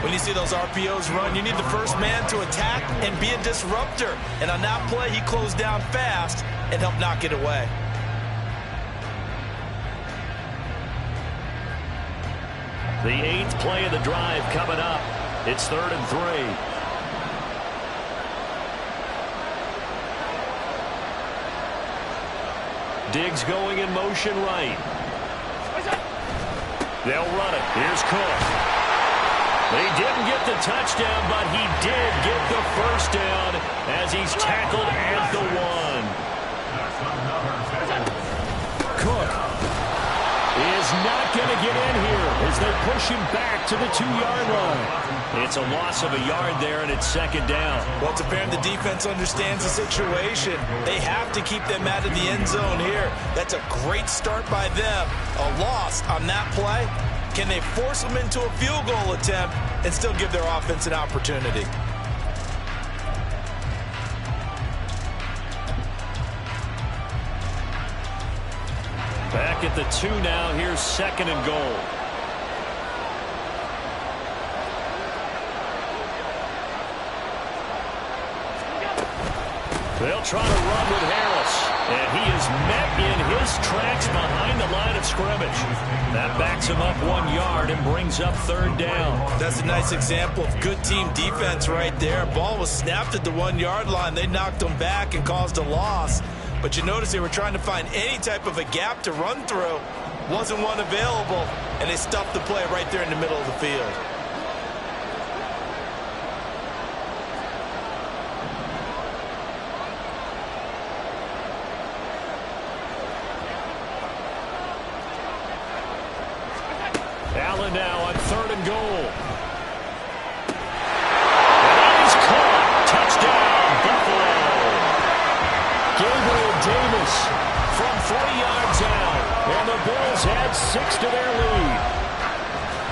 When you see those RPOs run, you need the first man to attack and be a disruptor. And on that play, he closed down fast and helped knock it away. The 8th play of the drive coming up. It's 3rd and 3. Diggs going in motion right. They'll run it. Here's Cook. He didn't get the touchdown, but he did get the first down as he's tackled at the 1. Cook is not going to get in here as they push him back to the 2-yard line. It's a loss of a yard there, and it's second down. Well, it's apparent the defense understands the situation. They have to keep them out of the end zone here. That's a great start by them. A loss on that play. Can they force them into a field goal attempt and still give their offense an opportunity? Back at the 2 now. Here's 2nd and goal. They'll try to run with Harris. And he is met in his tracks behind the line of scrimmage. That backs him up 1 yard and brings up third down. That's a nice example of good team defense right there. Ball was snapped at the 1-yard line. They knocked him back and caused a loss. But you notice they were trying to find any type of a gap to run through. Wasn't one available, and they stuffed the play right there in the middle of the field. Allen now on 3rd and goal. And he's caught. Touchdown, Buffalo. Gabriel Davis from 3 yards out. And the Bills add 6 to their lead.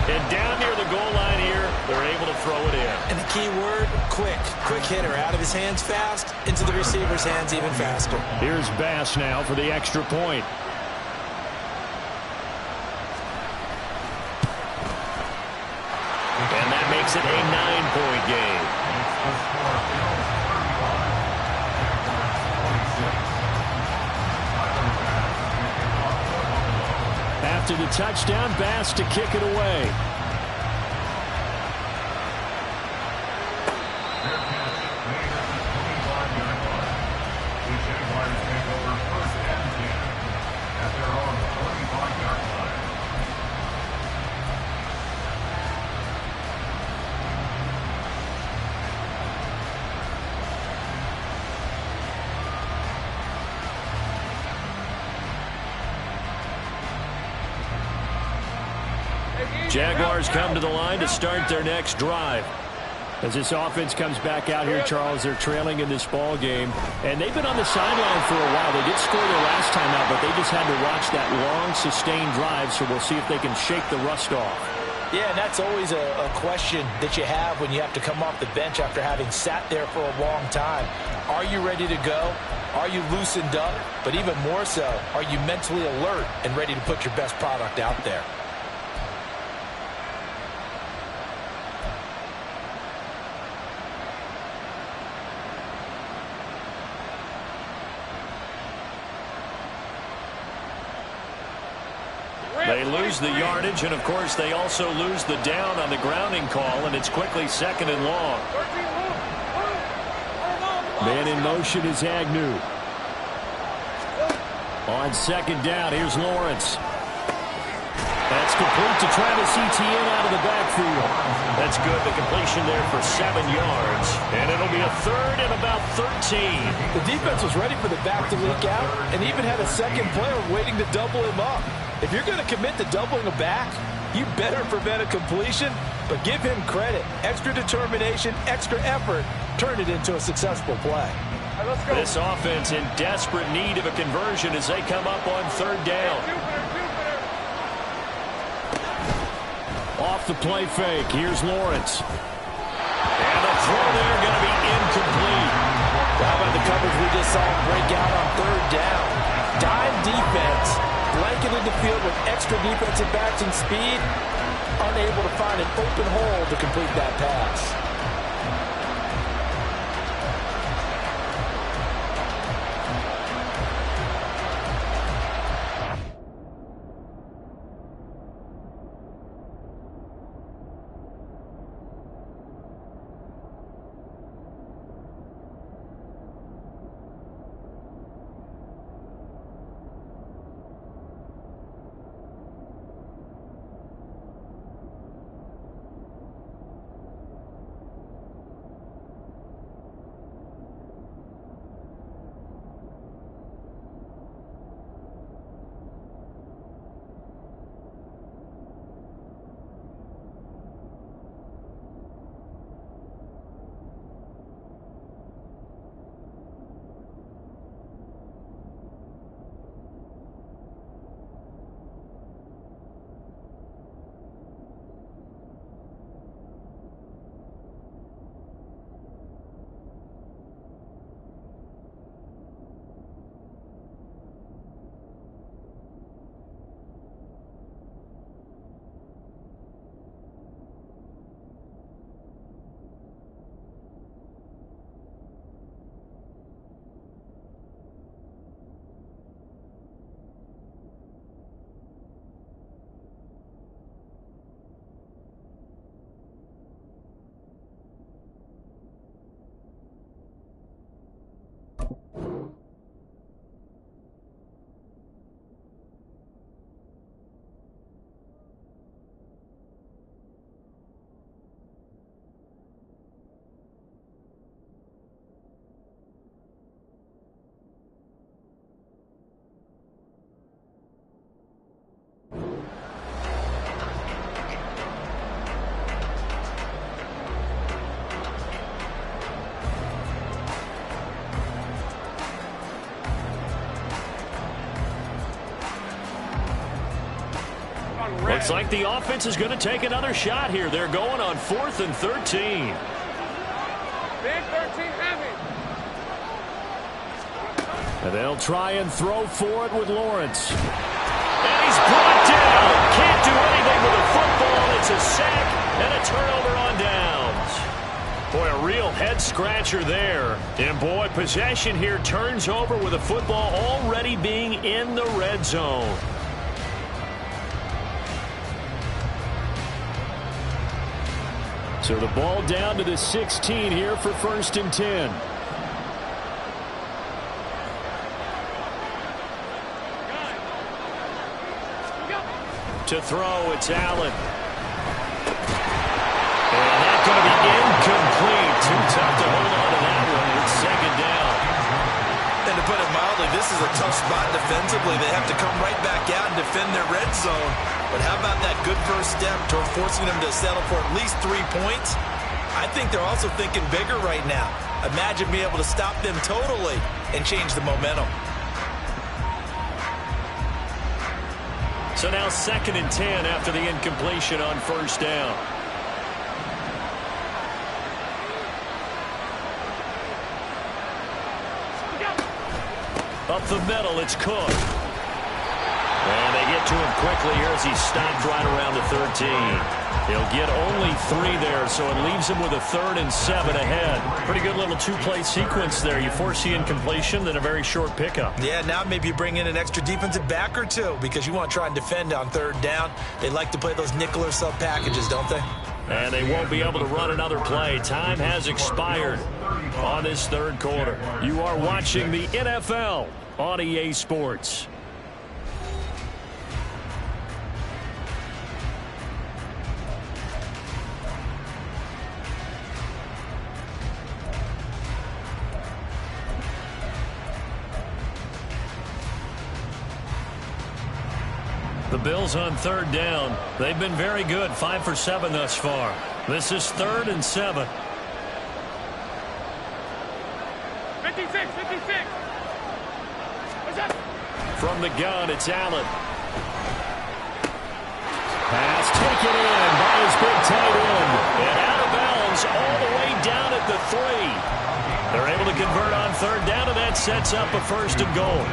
And down near the goal line here, they're able to throw it in. And the key word, quick. Quick hitter. Out of his hands fast, into the receiver's hands even faster. Here's Bass now for the extra point. And that makes it a 9-point game. After the touchdown, Bass to kick it away. Jaguars come to the line to start their next drive. As this offense comes back out here, Charles, they're trailing in this ball game. And they've been on the sideline for a while. They did score their last time out, but they just had to watch that long, sustained drive, so we'll see if they can shake the rust off. Yeah, and that's always a question that you have when you have to come off the bench after having sat there for a long time. Are you ready to go? Are you loosened up? But even more so, are you mentally alert and ready to put your best product out there? They lose the yardage, and, of course, they also lose the down on the grounding call, and it's quickly second and long. Man in motion is Agnew. On second down, here's Lawrence. That's complete to Travis Etienne out of the backfield. That's good. The completion there for 7 yards. And it'll be a third and about 13. The defense was ready for the back to leak out and even had a second player waiting to double him up. If you're going to commit to doubling a back, you better prevent a completion, but give him credit. Extra determination, extra effort, turn it into a successful play. All right, let's go. This offense in desperate need of a conversion as they come up on third down. Off the play fake, here's Lawrence. And the throw there going to be incomplete. How about the coverage we just saw break out on third down? Dime defense, blanketed the field with extra defensive backs and speed, unable to find an open hole to complete that pass. Looks like the offense is going to take another shot here. They're going on 4th and 13. Big 13 heavy. And they'll try and throw for it with Lawrence. And he's brought down. Can't do anything with the football. It's a sack and a turnover on downs. Boy, a real head-scratcher there. And, boy, possession here turns over with the football already being in the red zone. So the ball down to the 16 here for 1st and 10. To throw, it's Allen. And that's going to be incomplete. Too tough to hold on to that one. It's 2nd down. And to put it mildly, this is a tough spot defensively. They have to come right back out and defend their red zone. But how about that good first step toward forcing them to settle for at least 3 points? I think they're also thinking bigger right now. Imagine being able to stop them totally and change the momentum. So now 2nd and 10 after the incompletion on first down. Up the middle, it's Cook. And they get to him quickly here as he's stopped right around the 13. He'll get only 3 there, so it leaves him with a 3rd and 7 ahead. Pretty good little 2-play sequence there. You force the incompletion, then a very short pickup. Yeah, now maybe you bring in an extra defensive back or 2 because you want to try and defend on 3rd down. They like to play those nickel or sub packages, don't they? And they won't be able to run another play. Time has expired on this 3rd quarter. You are watching the NFL on EA Sports. The Bills on 3rd down. They've been very good, 5 for 7 thus far. This is 3rd and 7. 56, 56. What's up? From the gun, it's Allen. Pass taken in by his big tight end. And out of bounds all the way down at the 3. They're able to convert on 3rd down, and that sets up a 1st and goal.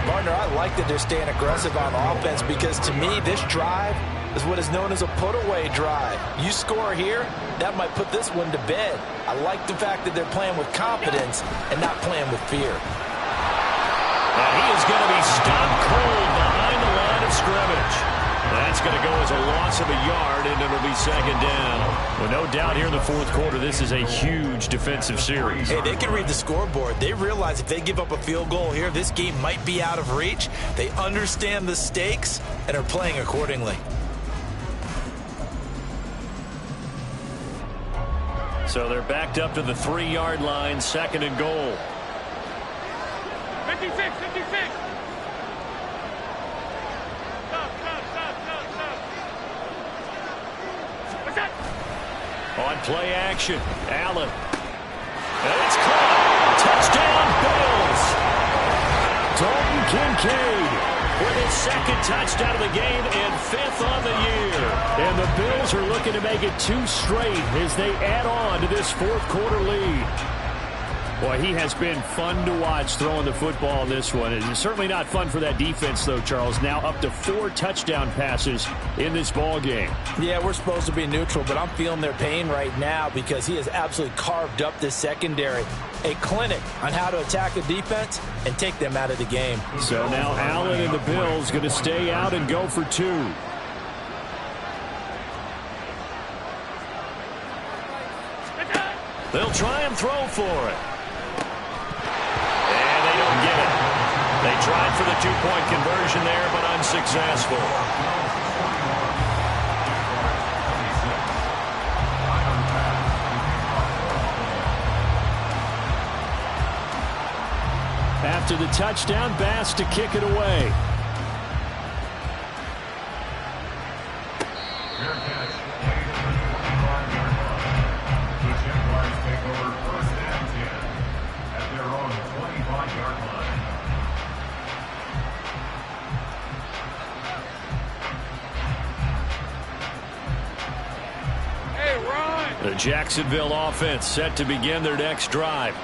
Partner, I like that they're staying aggressive on offense because to me, this drive is what is known as a put-away drive. You score here, that might put this one to bed. I like the fact that they're playing with confidence and not playing with fear. And he is going to be stopped cold behind the line of scrimmage. That's going to go as a loss of a yard, and it'll be 2nd down. Well, no doubt here in the 4th quarter, this is a huge defensive series. Hey, they can read the scoreboard. They realize if they give up a field goal here, this game might be out of reach. They understand the stakes and are playing accordingly. So they're backed up to the 3-yard line, 2nd and goal. 56, 56. On play action, Allen. And it's caught. Touchdown, Bills. Dalton Kincaid with his 2nd touchdown of the game and 5th on the year. And the Bills are looking to make it 2 straight as they add on to this 4th quarter lead. Boy, he has been fun to watch throwing the football in this one. It's certainly not fun for that defense, though, Charles. Now up to 4 touchdown passes in this ball game. Yeah, we're supposed to be neutral, but I'm feeling their pain right now because he has absolutely carved up this secondary. A clinic on how to attack a defense and take them out of the game. So now Allen and the Bills going to stay out and go for 2. They'll try and throw for it. Get it. They tried for the 2-point conversion there, but unsuccessful. After the touchdown, Bass to kick it away. The Jacksonville offense set to begin their next drive.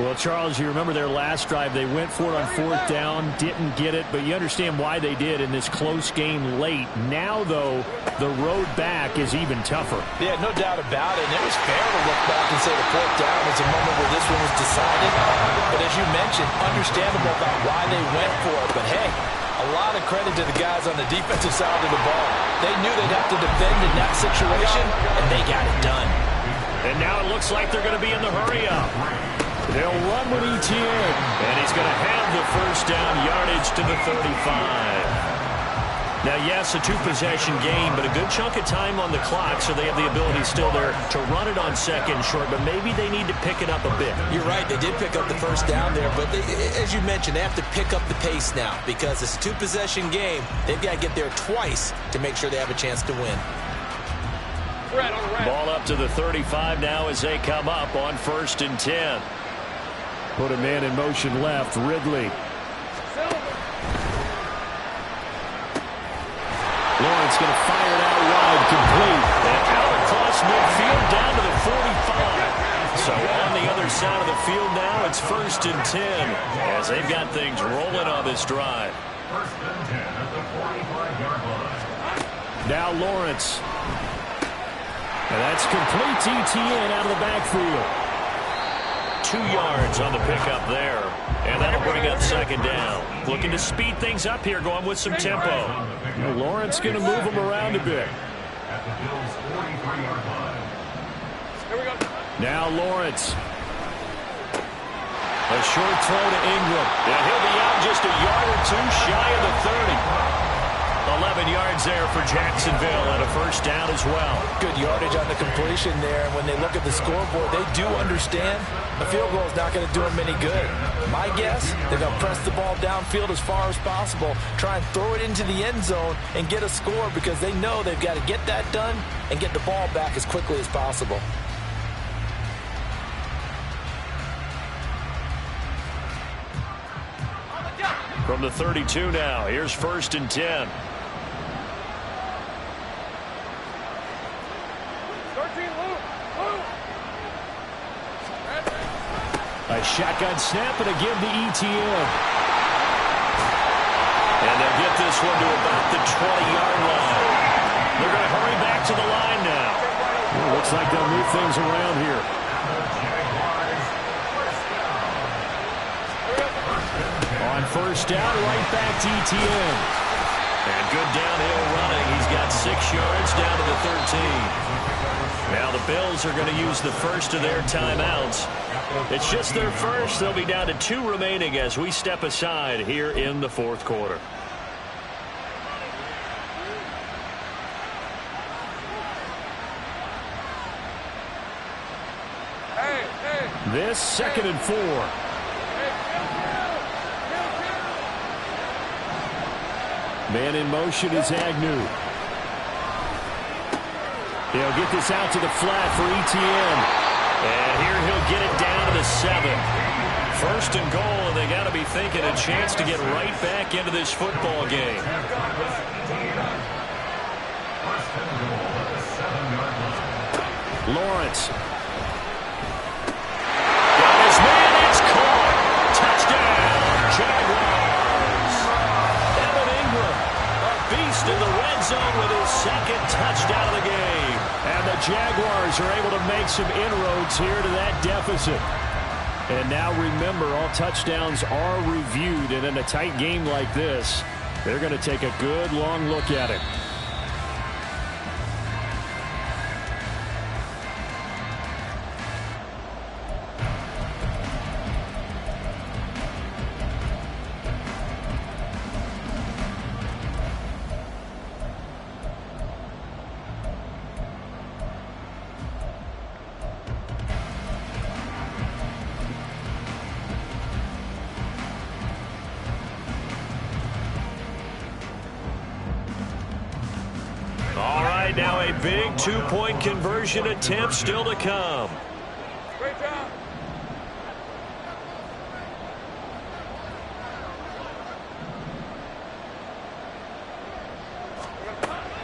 Well, Charles, you remember their last drive. They went for it on 4th down, didn't get it, but you understand why they did in this close game late. Now, though, the road back is even tougher. Yeah, no doubt about it. And it was fair to look back and say the 4th down was a moment where this one was decided. But as you mentioned, understandable about why they went for it. But, hey, a lot of credit to the guys on the defensive side of the ball. They knew they'd have to defend in that situation, and they got it done. And now it looks like they're going to be in the hurry-up. They'll run with Etienne, and he's going to have the 1st down, yardage to the 35. Now, yes, a two-possession game, but a good chunk of time on the clock, so they have the ability still there to run it on second and short, but maybe they need to pick it up a bit. You're right. They did pick up the first down there, but as you mentioned, they have to pick up the pace now because it's a two-possession game. They've got to get there twice to make sure they have a chance to win. Ball up to the 35 now as they come up on 1st and 10. Put a man in motion left, Ridley. Lawrence going to fire it out wide, complete. And out across midfield down to the 45. So on the other side of the field now, it's 1st and 10 as they've got things rolling on this drive. 1st and 10 at the 45-yard line. Now Lawrence. And that's complete to Etienne out of the backfield. 2 yards on the pickup there. And that'll bring up 2nd down. Looking to speed things up here, going with some tempo. Lawrence going to move him around a bit. At the Bills' 43-yard line. Here we go. Now Lawrence. A short throw to Ingram. And he'll be out just a yard or two shy of the 30. 11 yards there for Jacksonville and a 1st down as well. Good yardage on the completion there. And when they look at the scoreboard, they do understand a field goal is not going to do them any good. My guess, they're going to press the ball downfield as far as possible, try and throw it into the end zone and get a score because they know they've got to get that done and get the ball back as quickly as possible. From the 32 now, here's 1st and 10. A shotgun snap and again to Etienne. And they'll get this one to about the 20-yard line. They're going to hurry back to the line now. Well, looks like they'll move things around here. On 1st down, right back to Etienne. And good downhill running. He's got 6 yards down to the 13. Now the Bills are going to use the first of their timeouts. It's just their first. They'll be down to 2 remaining as we step aside here in the 4th quarter. This 2nd and 4. Man in motion is Agnew. He'll get this out to the flat for Etienne. And here he'll get it down to the 7. 1st and goal, and they got to be thinking a chance to get right back into this football game. Lawrence. Got his man, it's caught. Touchdown, Jaguars. Evan Ingram, a beast in the red zone with his 2nd touchdown of the game. And the Jaguars are able to make some inroads here to that deficit. And now remember, all touchdowns are reviewed, and in a tight game like this, they're going to take a good long look at it. Now a big 2-point conversion attempt still to come. Great job.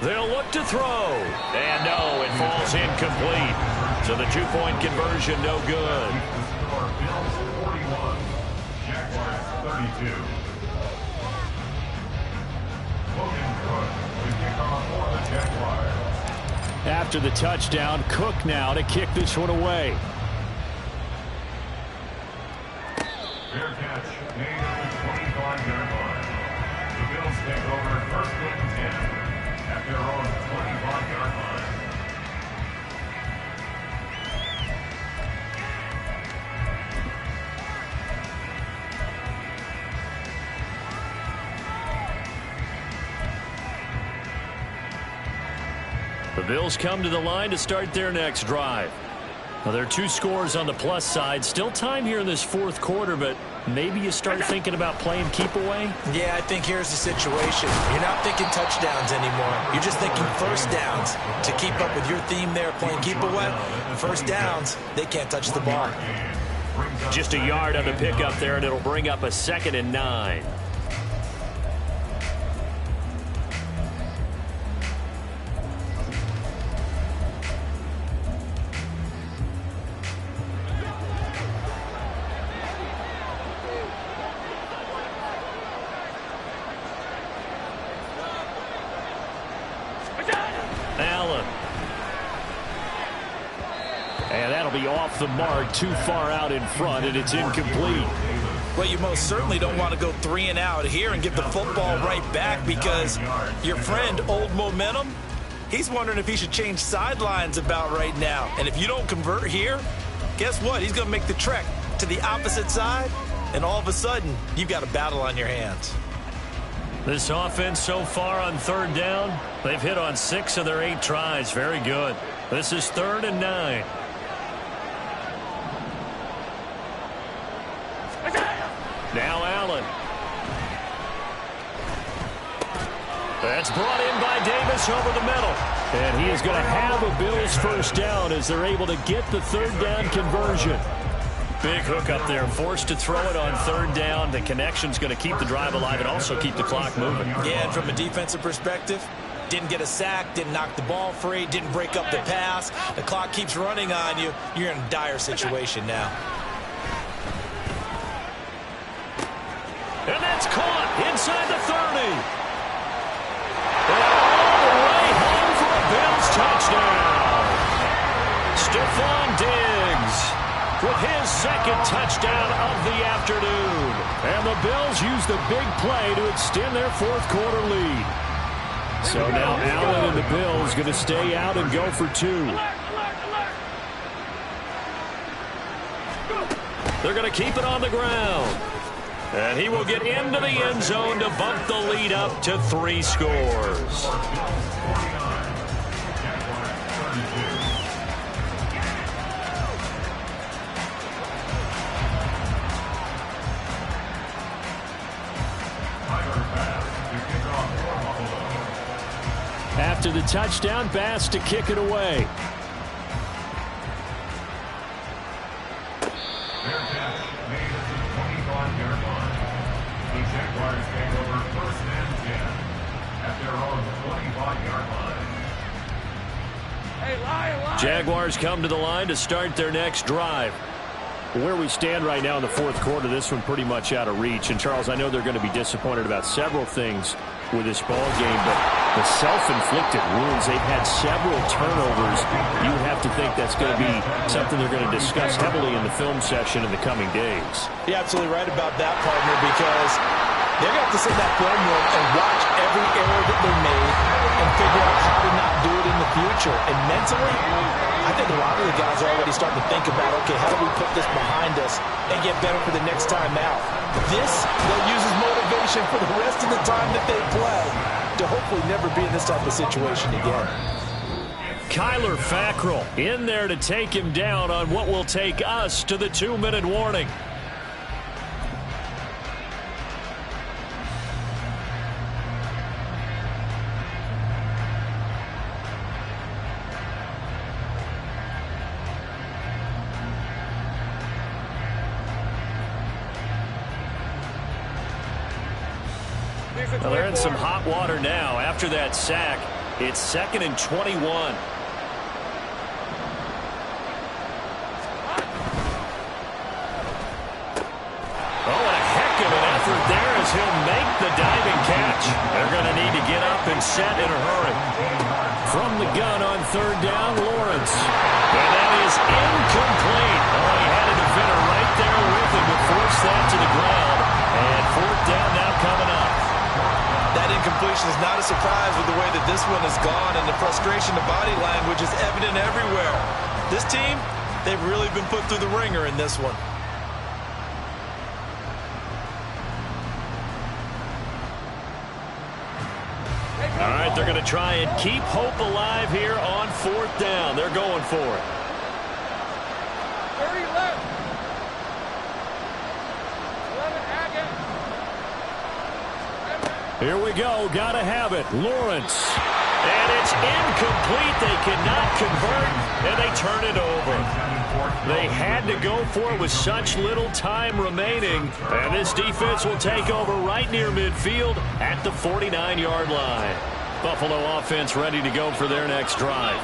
They'll look to throw. And no, it falls incomplete. So the 2-point conversion no good. Bills 41, Jaguars 32. Logan Cook with kickoff for the Jaguars. After the touchdown, Cook now to kick this one away. Fair catch made at the 25-yard line. The Bills take over 1st and 10 at their own 25-yard line. The Bills come to the line to start their next drive. Now, there are 2 scores on the plus side. Still time here in this fourth quarter, but maybe you start thinking about playing keep away? Yeah, I think here's the situation. You're not thinking touchdowns anymore. You're just thinking first downs. To keep up with your theme there, playing keep away, first downs, they can't touch the ball. Just a yard on the pickup there, and it'll bring up a 2nd and 9. Allen. And that'll be off the mark, too far out in front, and it's incomplete. Well, you most certainly don't want to go 3 and out here and give the football right back, because your friend, Old Momentum, he's wondering if he should change sidelines about right now. And if you don't convert here, guess what? He's going to make the trek to the opposite side, and all of a sudden, you've got a battle on your hands. This offense so far on 3rd down, they've hit on 6 of their 8 tries. Very good. This is 3rd and 9. Now Allen. That's brought in by Davis over the middle. And he is going to have a Bills first down as they're able to get the 3rd down conversion. Big hook up there, forced to throw it on 3rd down. The connection's going to keep the drive alive and also keep the clock moving. Yeah, and from a defensive perspective, didn't get a sack, didn't knock the ball free, didn't break up the pass. The clock keeps running on you. You're in a dire situation now. And that's caught inside the 30. And all the way home for a Bills touchdown. Stephon Diggs with his 2nd touchdown of the afternoon. And the Bills use the big play to extend their 4th quarter lead. So now Allen and the Bills going to stay out and go for 2. They're going to keep it on the ground. And he will get into the end zone to bump the lead up to 3 scores. After the touchdown, Bass to kick it away. Fair catch made at the 25-yard line. The Jaguars take over 1st and 10 at their own 25-yard line. Hey, lie. Jaguars come to the line to start their next drive. Where we stand right now in the 4th quarter, this one pretty much out of reach. And, Charles, I know they're going to be disappointed about several things with this ball game, but the self-inflicted wounds, they've had several turnovers. You would have to think that's going to be something they're going to discuss heavily in the film session in the coming days. You're absolutely right about that, partner, because they're going to have to sit in that film room and watch every error that they made and figure out how to not do it in the future. And mentally, I think a lot of the guys are already starting to think about, okay, how do we put this behind us and get better for the next time out? This, they'll use as motivation for the rest of the time that they play to hopefully never be in this type of situation again. Kyler Fackrell in there to take him down on what will take us to the 2-minute warning. Well, they're in some hot water now. After that sack, it's 2nd and 21. Oh, and a heck of an effort there as he'll make the diving catch. They're going to need to get up and set in a hurry. From the gun on 3rd down, Lawrence. And that is incomplete. Oh, he had a defender right there with him to force that to the ground. And 4th down now coming up. That incompletion is not a surprise with the way that this one has gone, and the frustration, the body language is evident everywhere. This team, they've really been put through the ringer in this one. All right, right, they're going to try and keep hope alive here on 4th down. They're going for it. 30 left. 11 Haggett. Here we go. Got to have it. Lawrence. And it's incomplete. They cannot convert, and they turn it over. They had to go for it with such little time remaining. And this defense will take over right near midfield at the 49-yard line. Buffalo offense ready to go for their next drive.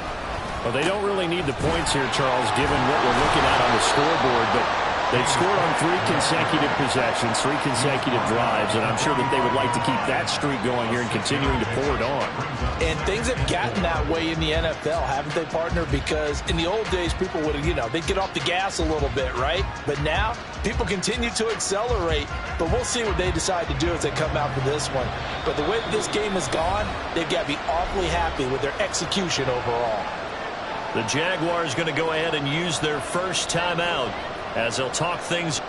Well, they don't really need the points here, Charles, given what we're looking at on the scoreboard. But they've scored on 3 consecutive possessions, 3 consecutive drives, and I'm sure that they would like to keep that streak going here and continuing to pour it on. And things have gotten that way in the NFL, haven't they, partner? Because in the old days, people would, they'd get off the gas a little bit, right? But now, people continue to accelerate. But we'll see what they decide to do as they come out for this one. But the way that this game has gone, they've got to be awfully happy with their execution overall. The Jaguars going to go ahead and use their first timeout as they'll talk things.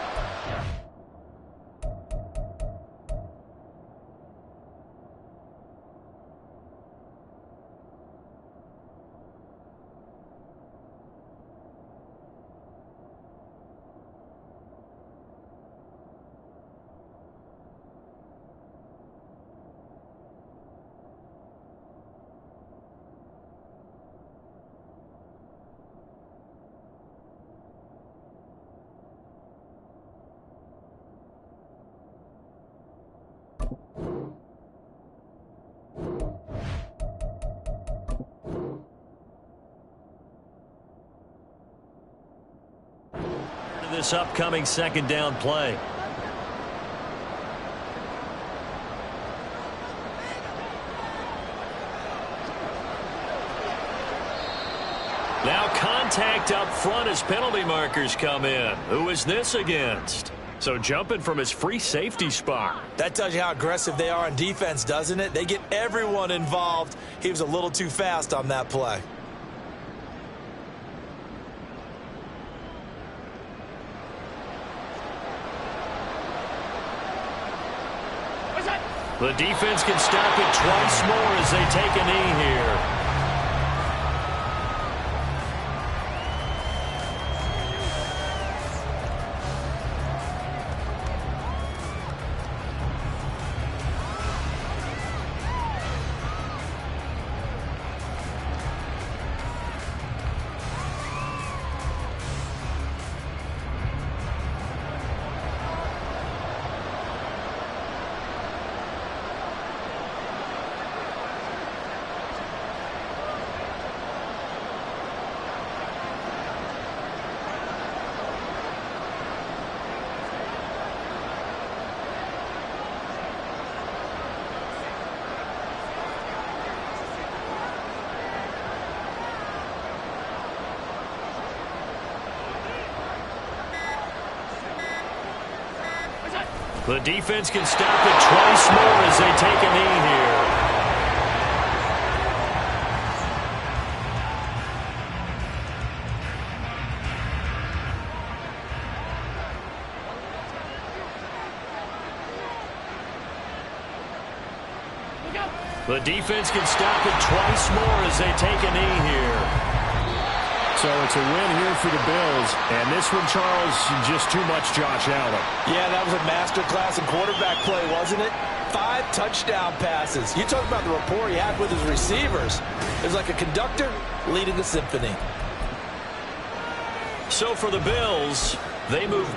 This upcoming 2nd down play. Now contact up front as penalty markers come in. Who is this against? So jumping from his free safety spot. That tells you how aggressive they are on defense, doesn't it? They get everyone involved. He was a little too fast on that play. The defense can stop it twice more as they take a knee here. The defense can stop it twice more as they take a knee here. The defense can stop it twice more as they take a knee here. So it's a win here for the Bills. And this one, Charles, just too much Josh Allen. Yeah, that was a masterclass in quarterback play, wasn't it? 5 touchdown passes. You talk about the rapport he had with his receivers. It was like a conductor leading a symphony. So for the Bills, they move